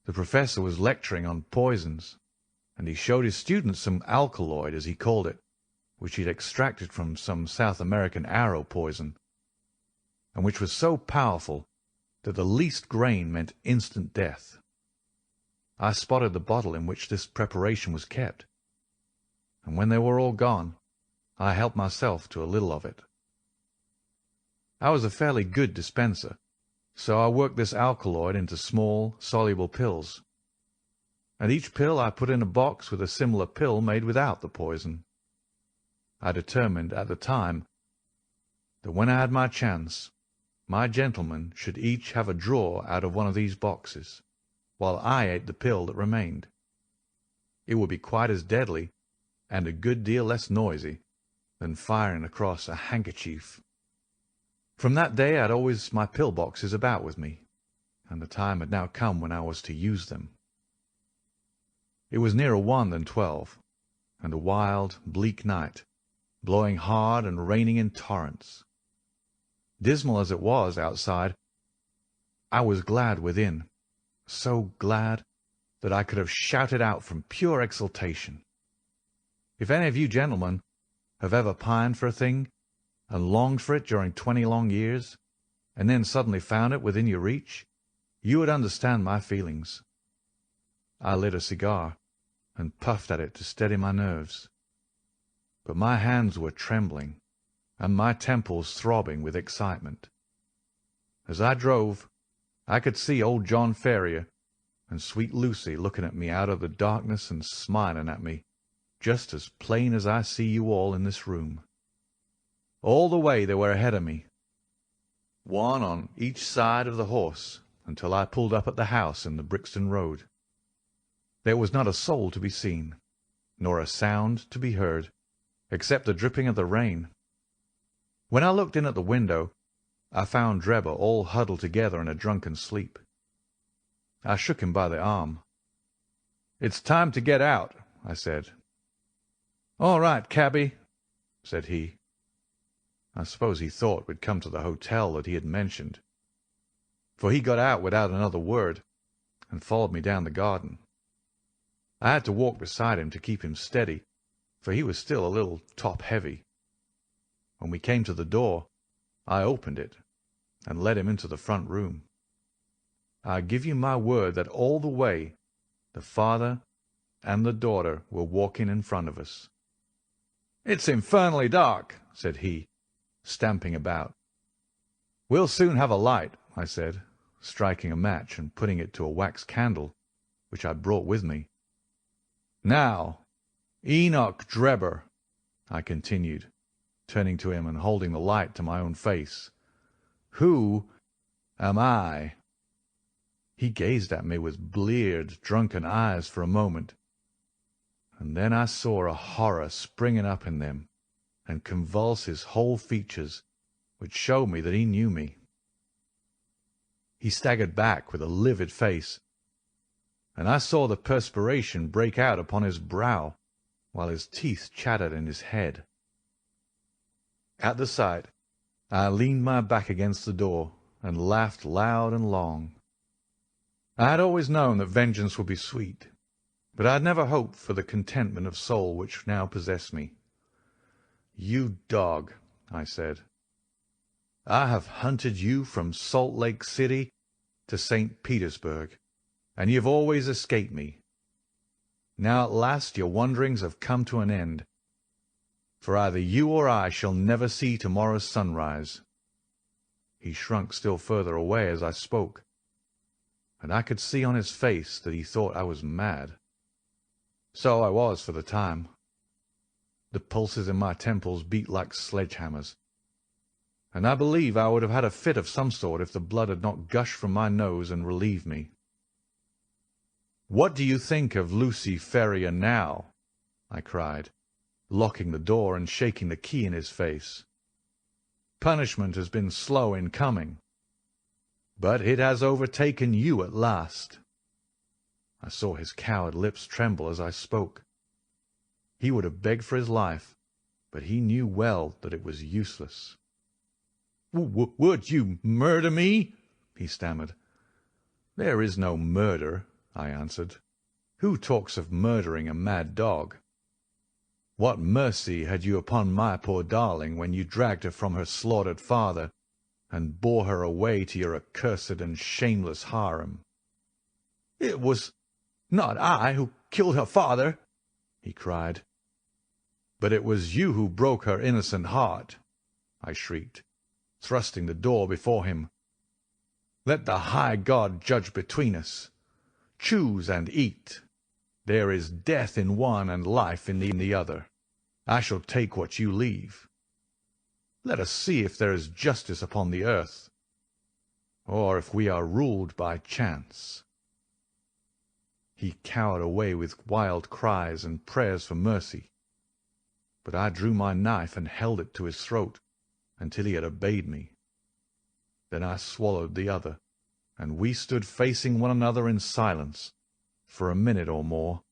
the professor was lecturing on poisons, and he showed his students some alkaloid, as he called it, which he had extracted from some South American arrow poison, and which was so powerful that the least grain meant instant death. I spotted the bottle in which this preparation was kept, and when they were all gone, I helped myself to a little of it. I was a fairly good dispenser, so I worked this alkaloid into small, soluble pills, and each pill I put in a box with a similar pill made without the poison. I determined at the time that when I had my chance, my gentlemen should each have a drawer out of one of these boxes, while I ate the pill that remained. It would be quite as deadly, and a good deal less noisy, than firing across a handkerchief. From that day I had always my pill boxes about with me, and the time had now come when I was to use them. It was nearer 1 than 12, and a wild, bleak night, blowing hard and raining in torrents. Dismal as it was outside, I was glad within, so glad that I could have shouted out from pure exultation. If any of you gentlemen have ever pined for a thing, and longed for it during 20 long years, and then suddenly found it within your reach, you would understand my feelings. I lit a cigar, and puffed at it to steady my nerves. But my hands were trembling, and my temples throbbing with excitement. As I drove, I could see old John Ferrier and sweet Lucy looking at me out of the darkness and smiling at me, just as plain as I see you all in this room. All the way they were ahead of me, one on each side of the horse, until I pulled up at the house in the Brixton road. There was not a soul to be seen, nor a sound to be heard, except the dripping of the rain. When I looked in at the window, I found Drebber all huddled together in a drunken sleep. I shook him by the arm, "It's time to get out," I said. "All right, cabby," said he. I suppose he thought we'd come to the hotel that he had mentioned, for he got out without another word and followed me down the garden. I had to walk beside him to keep him steady, for he was still a little top-heavy. When we came to the door, I opened it and led him into the front room. I give you my word that all the way the father and the daughter were walking in front of us. "It's infernally dark," said he, stamping about. "We'll soon have a light," I said, striking a match and putting it to a wax candle, which I brought with me. "Now, Enoch Drebber," I continued, turning to him and holding the light to my own face, "who am I?" He gazed at me with bleared, drunken eyes for a moment, and then I saw a horror springing up in them and convulse his whole features, which showed me that he knew me. He staggered back with a livid face, and I saw the perspiration break out upon his brow, while his teeth chattered in his head. At the sight, I leaned my back against the door and laughed loud and long. I had always known that vengeance would be sweet, but I had never hoped for the contentment of soul which now possessed me. "You dog," I said, "I have hunted you from Salt Lake City to St. Petersburg, and you have always escaped me. Now at last your wanderings have come to an end, for either you or I shall never see tomorrow's sunrise." He shrunk still further away as I spoke, and I could see on his face that he thought I was mad. So I was for the time. The pulses in my temples beat like sledge-hammers, and I believe I would have had a fit of some sort if the blood had not gushed from my nose and relieved me. "What do you think of Lucy Ferrier now?" I cried, locking the door and shaking the key in his face. "Punishment has been slow in coming, but it has overtaken you at last." I saw his coward lips tremble as I spoke. He would have begged for his life, but he knew well that it was useless. "Would you murder me?" he stammered. "There is no murder," I answered. "Who talks of murdering a mad dog? What mercy had you upon my poor darling when you dragged her from her slaughtered father and bore her away to your accursed and shameless harem?" "It was not I who killed her father," he cried. "But it was you who broke her innocent heart," I shrieked, thrusting the door before him. "Let the high God judge between us. Choose and eat. There is death in one and life in the other. I shall take what you leave. Let us see if there is justice upon the earth, or if we are ruled by chance." He cowered away with wild cries and prayers for mercy, but I drew my knife and held it to his throat until he had obeyed me. Then I swallowed the other, and we stood facing one another in silence for a minute or more,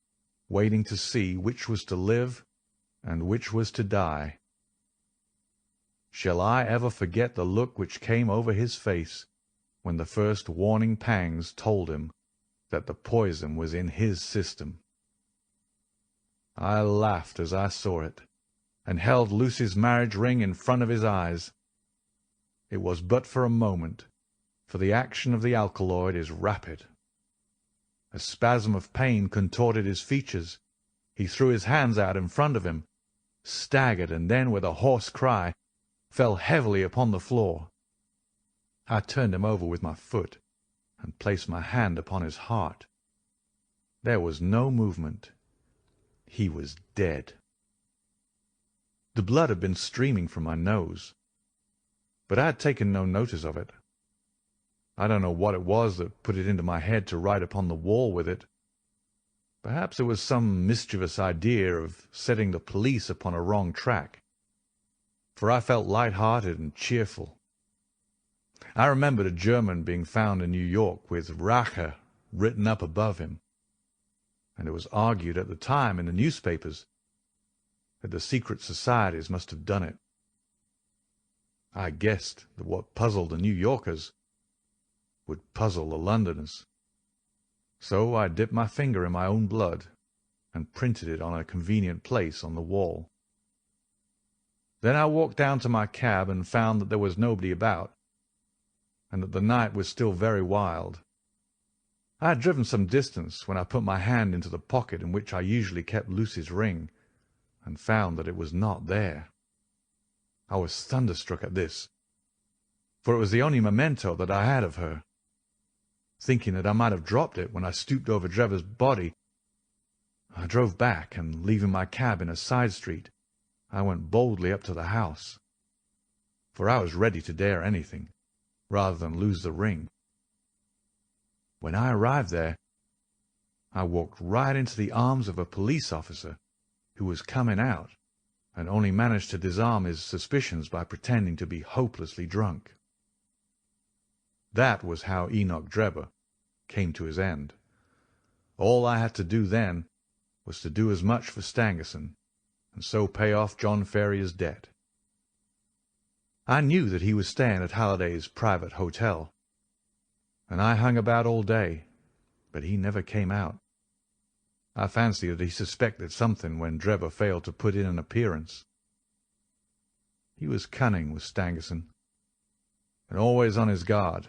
waiting to see which was to live and which was to die. Shall I ever forget the look which came over his face when the first warning pangs told him that the poison was in his system? I laughed as I saw it, and held Lucy's marriage ring in front of his eyes. It was but for a moment, for the action of the alkaloid is rapid. A spasm of pain contorted his features. He threw his hands out in front of him, staggered, and then, with a hoarse cry, fell heavily upon the floor. I turned him over with my foot and placed my hand upon his heart. There was no movement. He was dead. The blood had been streaming from my nose, but I had taken no notice of it. I don't know what it was that put it into my head to write upon the wall with it. Perhaps it was some mischievous idea of setting the police upon a wrong track, for I felt light-hearted and cheerful. I remembered a German being found in New York with RACHE written up above him. and it was argued at the time in the newspapers that the secret societies must have done it. I guessed that what puzzled the New Yorkers would puzzle the Londoners. So I dipped my finger in my own blood and printed it on a convenient place on the wall. Then I walked down to my cab and found that there was nobody about, and that the night was still very wild. I had driven some distance when I put my hand into the pocket in which I usually kept Lucy's ring, and found that it was not there. I was thunderstruck at this, for it was the only memento that I had of her. Thinking that I might have dropped it when I stooped over Drebber's body, I drove back, and leaving my cab in a side street, I went boldly up to the house, for I was ready to dare anything, rather than lose the ring. When I arrived there, I walked right into the arms of a police officer who was coming out, and only managed to disarm his suspicions by pretending to be hopelessly drunk. That was how Enoch Drebber came to his end. All I had to do then was to do as much for Stangerson, and so pay off John Ferrier's debt. I knew that he was staying at Halliday's private hotel, and I hung about all day, but he never came out. I fancy that he suspected something when Drebber failed to put in an appearance. He was cunning, was Stangerson, and always on his guard.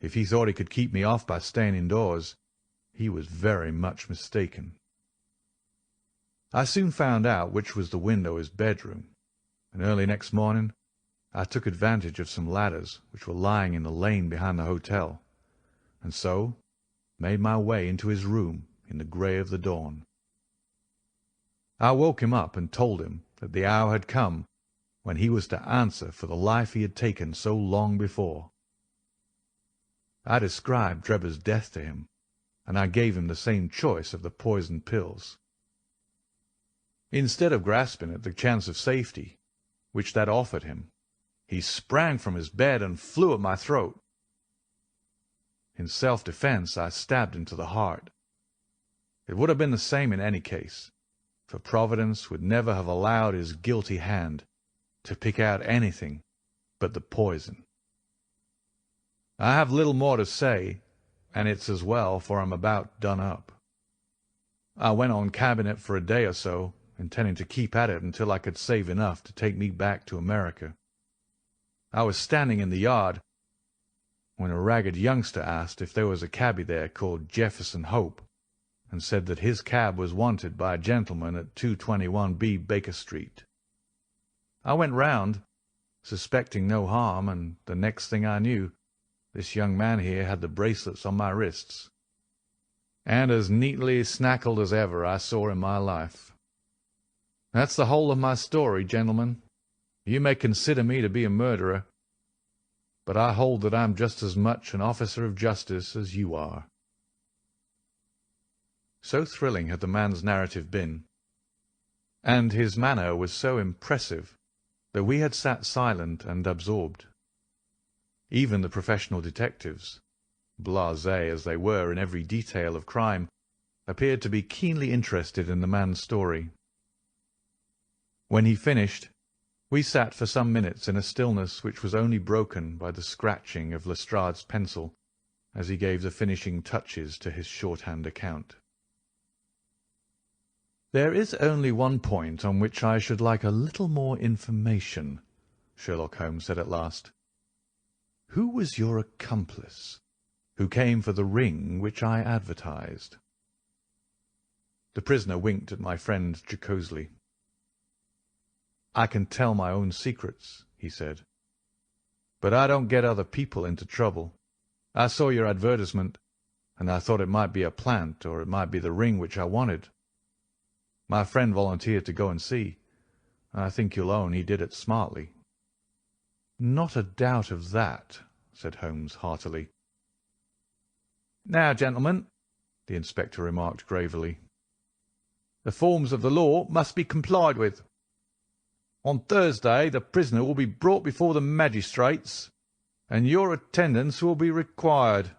If he thought he could keep me off by staying indoors, he was very much mistaken. I soon found out which was the window of his bedroom, and early next morning I took advantage of some ladders which were lying in the lane behind the hotel, and so made my way into his room in the grey of the dawn. I woke him up and told him that the hour had come when he was to answer for the life he had taken so long before. I described Drebber's death to him, and I gave him the same choice of the poisoned pills. Instead of grasping at the chance of safety which that offered him, he sprang from his bed and flew at my throat. In self-defence I stabbed him to the heart. It would have been the same in any case, for Providence would never have allowed his guilty hand to pick out anything but the poison. I have little more to say, and it's as well, for I'm about done up. I went on cabbing it for a day or so, intending to keep at it until I could save enough to take me back to America. I was standing in the yard when a ragged youngster asked if there was a cabby there called Jefferson Hope, and said that his cab was wanted by a gentleman at 221B Baker Street. I went round, suspecting no harm, and the next thing I knew, this young man here had the bracelets on my wrists, and as neatly snackled as ever I saw in my life. That's the whole of my story, gentlemen. You may consider me to be a murderer, but I hold that I'm just as much an officer of justice as you are. So thrilling had the man's narrative been, and his manner was so impressive, that we had sat silent and absorbed. Even the professional detectives, blasé as they were in every detail of crime, appeared to be keenly interested in the man's story. When he finished, we sat for some minutes in a stillness which was only broken by the scratching of Lestrade's pencil as he gave the finishing touches to his shorthand account. "There is only one point on which I should like a little more information," Sherlock Holmes said at last. "Who was your accomplice, who came for the ring which I advertised?" The prisoner winked at my friend jocosely. "I can tell my own secrets," he said, "but I don't get other people into trouble. I saw your advertisement, and I thought it might be a plant, or it might be the ring which I wanted. My friend volunteered to go and see. I think you'll own he did it smartly." "Not a doubt of that," said Holmes heartily. "Now, gentlemen," the inspector remarked gravely, "the forms of the law must be complied with. On Thursday the prisoner will be brought before the magistrates, and your attendance will be required.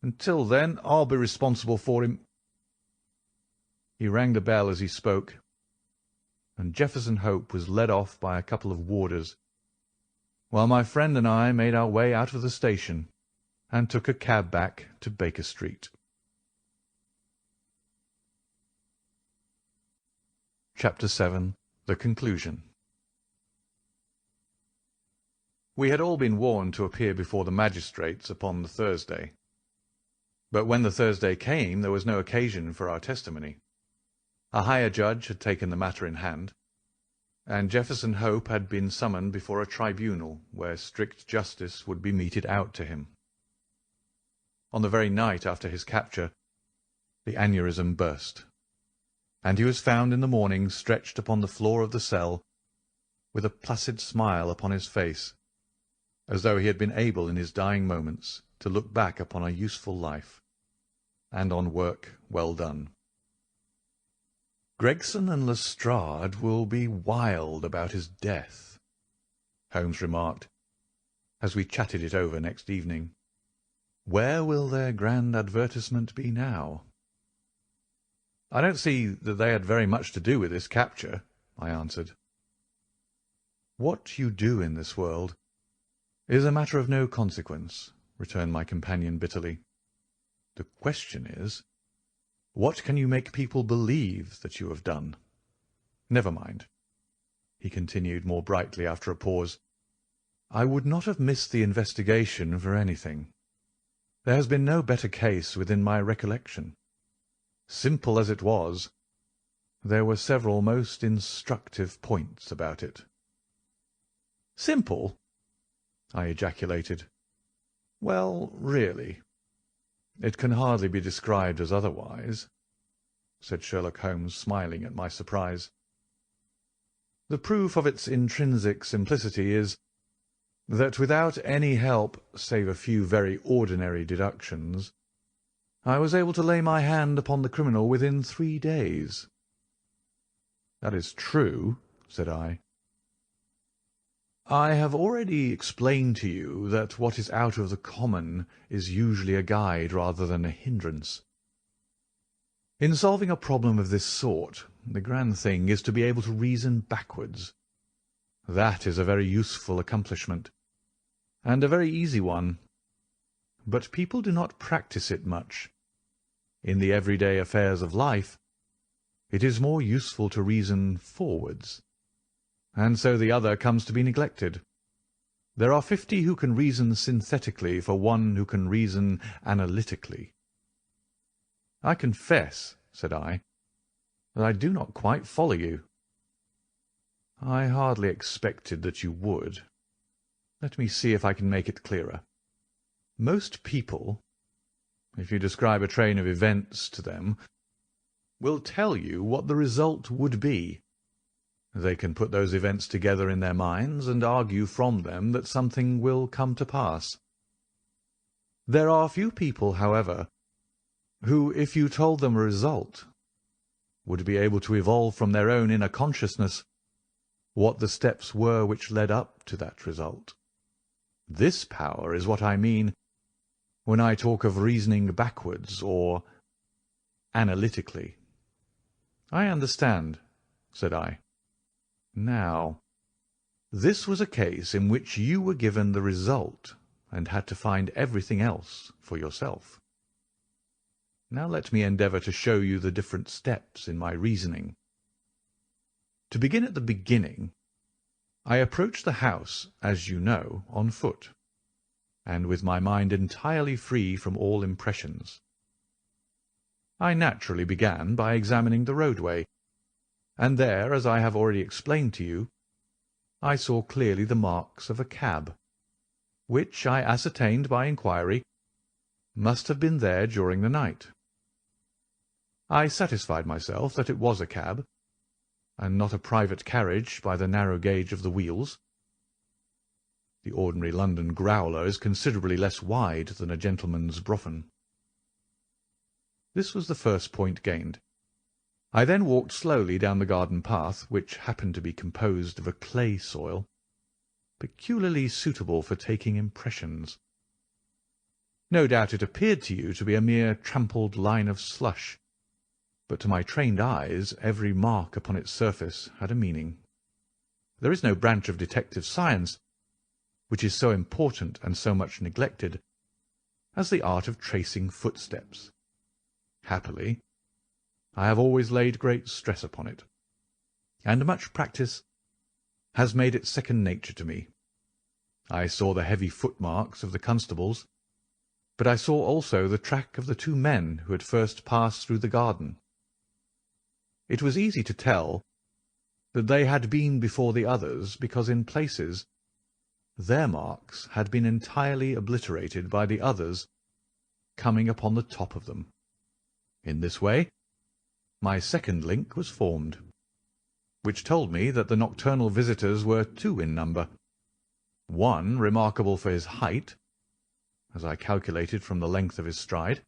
Until then I'll be responsible for him, He rang the bell as he spoke, and Jefferson Hope was led off by a couple of warders, while my friend and I made our way out of the station and took a cab back to Baker Street. Chapter 7. The Conclusion. We had all been warned to appear before the magistrates upon the Thursday, but when the Thursday came there was no occasion for our testimony. A higher judge had taken the matter in hand, and Jefferson Hope had been summoned before a tribunal where strict justice would be meted out to him. On the very night after his capture, the aneurism burst, and he was found in the morning stretched upon the floor of the cell, with a placid smile upon his face, as though he had been able in his dying moments to look back upon a useful life, and on work well done. "Gregson and Lestrade will be wild about his death," Holmes remarked, as we chatted it over next evening. "Where will their grand advertisement be now?" "I don't see that they had very much to do with this capture," I answered. "What you do in this world is a matter of no consequence," returned my companion bitterly. "The question is, what can you make people believe that you have done? Never mind," he continued more brightly after a pause. "I would not have missed the investigation for anything. There has been no better case within my recollection. Simple as it was, there were several most instructive points about it." "Simple?" I ejaculated. "Well, really, it can hardly be described as otherwise," said Sherlock Holmes, smiling at my surprise. "The proof of its intrinsic simplicity is that without any help save a few very ordinary deductions, I was able to lay my hand upon the criminal within 3 days." "That is true," said I. "I have already explained to you that what is out of the common is usually a guide rather than a hindrance. In solving a problem of this sort, the grand thing is to be able to reason backwards. That is a very useful accomplishment, and a very easy one. But people do not practice it much. In the everyday affairs of life, it is more useful to reason forwards, and so the other comes to be neglected. There are 50 who can reason synthetically for one who can reason analytically." "I confess," said I, "that I do not quite follow you." "I hardly expected that you would. Let me see if I can make it clearer. Most people, if you describe a train of events to them, will tell you what the result would be. They can put those events together in their minds and argue from them that something will come to pass. There are few people, however, who, if you told them a result, would be able to evolve from their own inner consciousness what the steps were which led up to that result. This power is what I mean when I talk of reasoning backwards or analytically." "I understand," said I. "Now, this was a case in which you were given the result and had to find everything else for yourself. Now let me endeavour to show you the different steps in my reasoning. To begin at the beginning, I approached the house, as you know, on foot, and with my mind entirely free from all impressions. I naturally began by examining the roadway, and there, as I have already explained to you, I saw clearly the marks of a cab, which I ascertained by inquiry must have been there during the night. I satisfied myself that it was a cab, and not a private carriage by the narrow gauge of the wheels. The ordinary London growler is considerably less wide than a gentleman's brougham. This was the first point gained. I then walked slowly down the garden path, which happened to be composed of a clay soil, peculiarly suitable for taking impressions. No doubt it appeared to you to be a mere trampled line of slush, but to my trained eyes every mark upon its surface had a meaning. There is no branch of detective science which is so important and so much neglected as the art of tracing footsteps. Happily, I have always laid great stress upon it, and much practice has made it second nature to me. I saw the heavy footmarks of the constables, but I saw also the track of the two men who had first passed through the garden. It was easy to tell that they had been before the others, because in places their marks had been entirely obliterated by the others coming upon the top of them. In this way my second link was formed, which told me that the nocturnal visitors were two in number, one remarkable for his height, as I calculated from the length of his stride,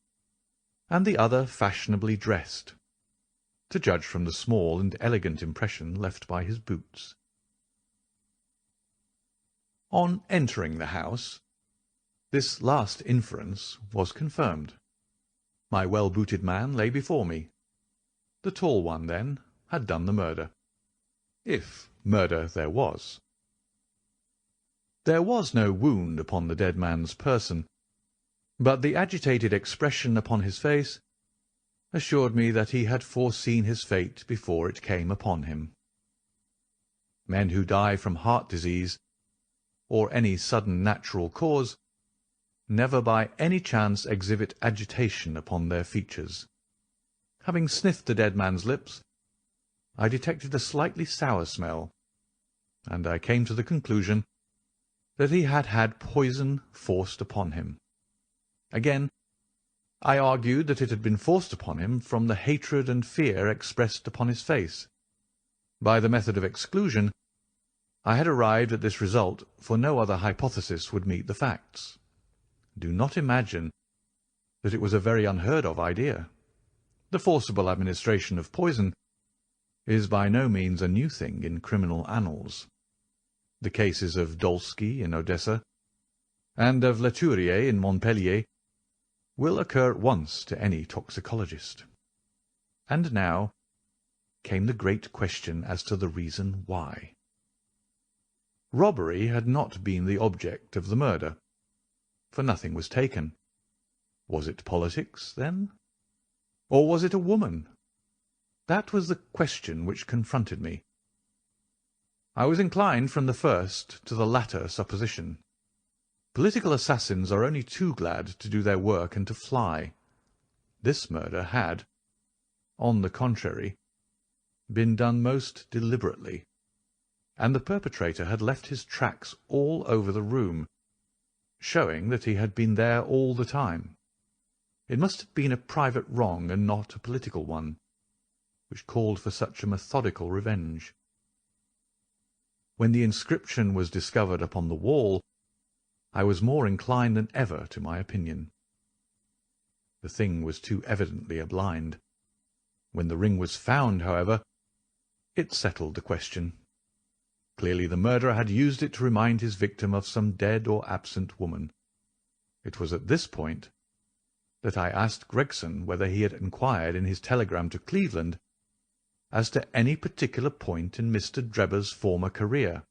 and the other fashionably dressed, to judge from the small and elegant impression left by his boots. On entering the house, this last inference was confirmed. My well-booted man lay before me. The tall one, then, had done the murder, if murder there was. There was no wound upon the dead man's person, but the agitated expression upon his face assured me that he had foreseen his fate before it came upon him. Men who die from heart disease, or any sudden natural cause, never by any chance exhibit agitation upon their features. Having sniffed the dead man's lips, I detected a slightly sour smell, and I came to the conclusion that he had had poison forced upon him. Again, I argued that it had been forced upon him from the hatred and fear expressed upon his face. By the method of exclusion, I had arrived at this result, for no other hypothesis would meet the facts. Do not imagine that it was a very unheard-of idea. The forcible administration of poison is by no means a new thing in criminal annals. The cases of Dolsky in Odessa and of Leturier in Montpellier will occur at once to any toxicologist. And now came the great question as to the reason why. Robbery had not been the object of the murder, for nothing was taken. Was it politics, then? Or was it a woman? That was the question which confronted me. I was inclined from the first to the latter supposition. Political assassins are only too glad to do their work and to fly. This murder had, on the contrary, been done most deliberately, and the perpetrator had left his tracks all over the room, showing that he had been there all the time. It must have been a private wrong and not a political one, which called for such a methodical revenge. When the inscription was discovered upon the wall, I was more inclined than ever to my opinion. The thing was too evidently a blind. When the ring was found, however, it settled the question. Clearly the murderer had used it to remind his victim of some dead or absent woman. It was at this point that I asked Gregson whether he had inquired in his telegram to Cleveland as to any particular point in Mr. Drebber's former career.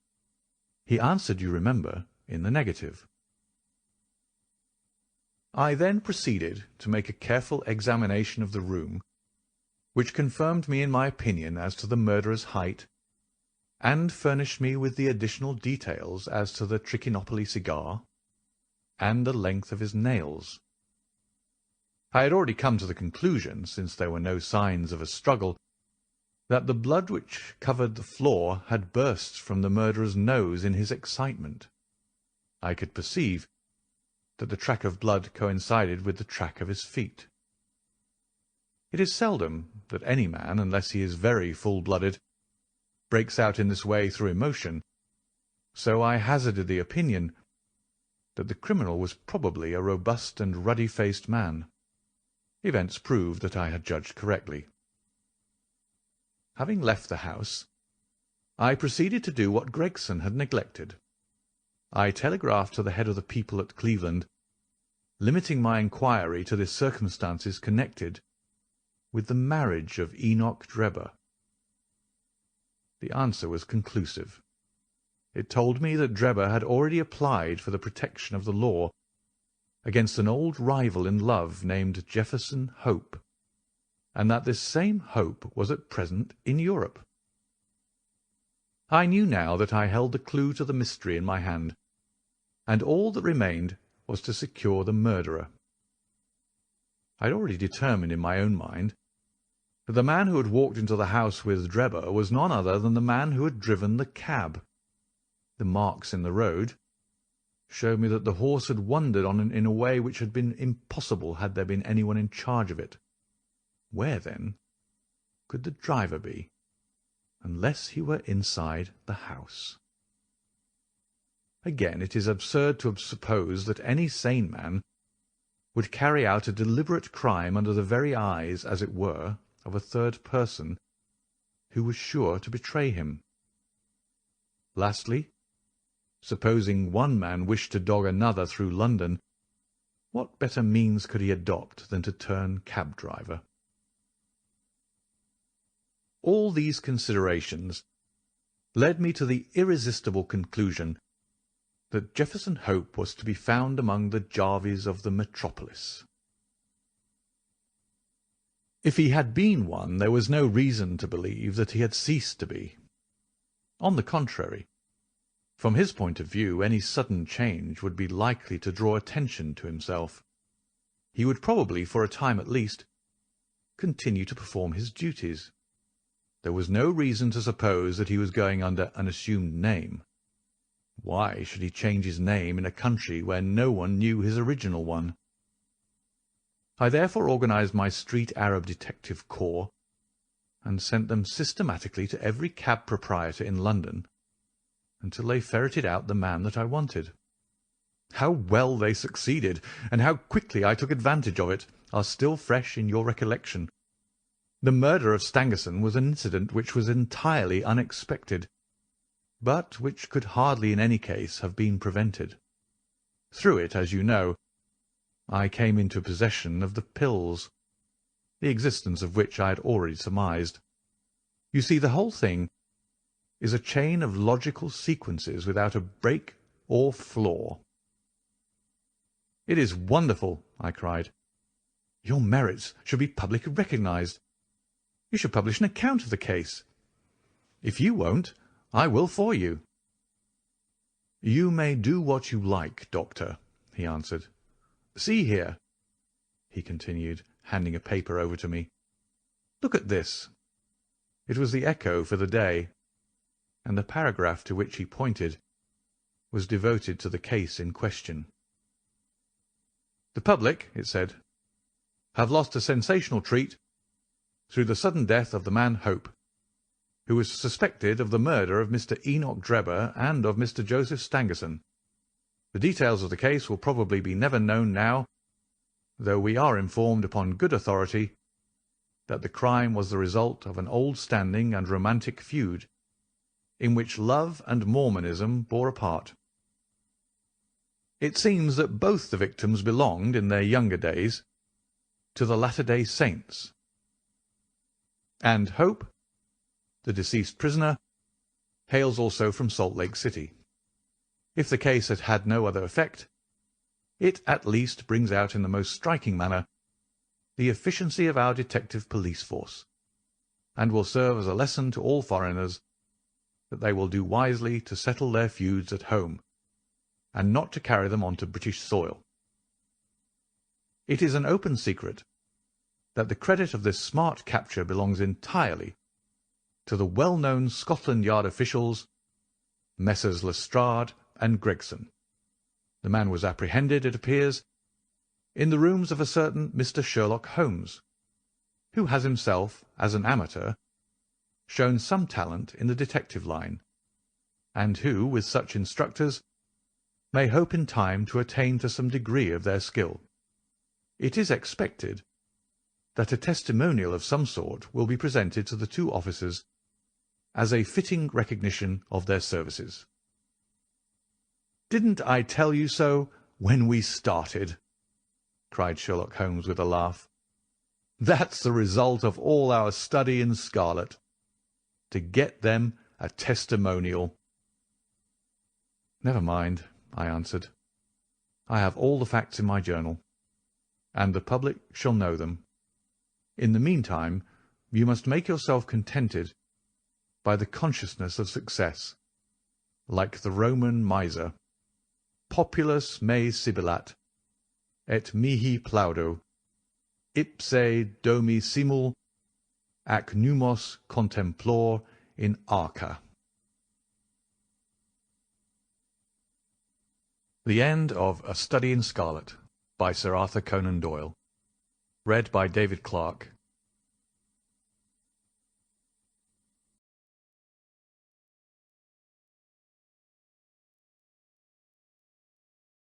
He answered, you remember, in the negative. I then proceeded to make a careful examination of the room, which confirmed me in my opinion as to the murderer's height, and furnished me with the additional details as to the Trichinopoly cigar and the length of his nails. I had already come to the conclusion, since there were no signs of a struggle, that the blood which covered the floor had burst from the murderer's nose in his excitement. I could perceive that the track of blood coincided with the track of his feet. It is seldom that any man, unless he is very full-blooded, breaks out in this way through emotion, so I hazarded the opinion that the criminal was probably a robust and ruddy-faced man. Events proved that I had judged correctly. Having left the house, I proceeded to do what Gregson had neglected. I telegraphed to the head of the people at Cleveland, limiting my inquiry to the circumstances connected with the marriage of Enoch Drebber? The answer was conclusive. It told me that Drebber had already applied for the protection of the law against an old rival in love named Jefferson Hope, and that this same Hope was at present in Europe. I knew now that I held the clue to the mystery in my hand, and all that remained was to secure the murderer. I had already determined in my own mind that the man who had walked into the house with Drebber was none other than the man who had driven the cab. The marks in the road showed me that the horse had wandered on in a way which had been impossible had there been anyone in charge of it. Where, then, could the driver be, unless he were inside the house? Again, it is absurd to suppose that any sane man would carry out a deliberate crime under the very eyes, as it were, of a third person who was sure to betray him. Lastly, supposing one man wished to dog another through London, what better means could he adopt than to turn cab-driver? All these considerations led me to the irresistible conclusion that Jefferson Hope was to be found among the Jarveys of the metropolis. If he had been one, there was no reason to believe that he had ceased to be. On the contrary, from his point of view, any sudden change would be likely to draw attention to himself. He would probably, for a time at least, continue to perform his duties. There was no reason to suppose that he was going under an assumed name. Why should he change his name in a country where no one knew his original one? I therefore organized my street Arab detective corps, and sent them systematically to every cab proprietor in London, until they ferreted out the man that I wanted. How well they succeeded, and how quickly I took advantage of it, are still fresh in your recollection. The murder of Stangerson was an incident which was entirely unexpected, but which could hardly in any case have been prevented. Through it, as you know, I came into possession of the pills, the existence of which I had already surmised. You see, the whole thing is a chain of logical sequences without a break or flaw. "It is wonderful," I cried. "Your merits should be publicly recognized. You should publish an account of the case. If you won't, I will for you." "You may do what you like, Doctor," he answered. "See here," he continued, handing a paper over to me. "Look at this." It was the Echo for the day, and the paragraph to which he pointed was devoted to the case in question. "The public," it said, "have lost a sensational treat through the sudden death of the man Hope, who was suspected of the murder of Mr. Enoch Drebber and of Mr. Joseph Stangerson. The details of the case will probably be never known now, though we are informed upon good authority that the crime was the result of an old-standing and romantic feud, in which love and Mormonism bore a part. It seems that both the victims belonged, in their younger days, to the Latter-day Saints, and Hope, the deceased prisoner, hails also from Salt Lake City. If the case had had no other effect, it at least brings out in the most striking manner the efficiency of our detective police force, and will serve as a lesson to all foreigners that they will do wisely to settle their feuds at home, and not to carry them on to British soil. It is an open secret that the credit of this smart capture belongs entirely to the well-known Scotland Yard officials, Messrs. Lestrade and Gregson. The man was apprehended, it appears, in the rooms of a certain Mr. Sherlock Holmes, who has himself, as an amateur, shown some talent in the detective line, and who, with such instructors, may hope in time to attain to some degree of their skill. It is expected that a testimonial of some sort will be presented to the two officers as a fitting recognition of their services. "Didn't I tell you so when we started?" cried Sherlock Holmes with a laugh. That's the result of all our study in Scarlet. To get them a testimonial." "Never mind," I answered. "I have all the facts in my journal, and the public shall know them. In the meantime, you must make yourself contented by the consciousness of success, like the Roman miser. Populus me sibilat, et mihi plaudo, ipse domi simul, ac numos contemplor in arca." The End of A Study in Scarlet by Sir Arthur Conan Doyle. Read by David Clarke.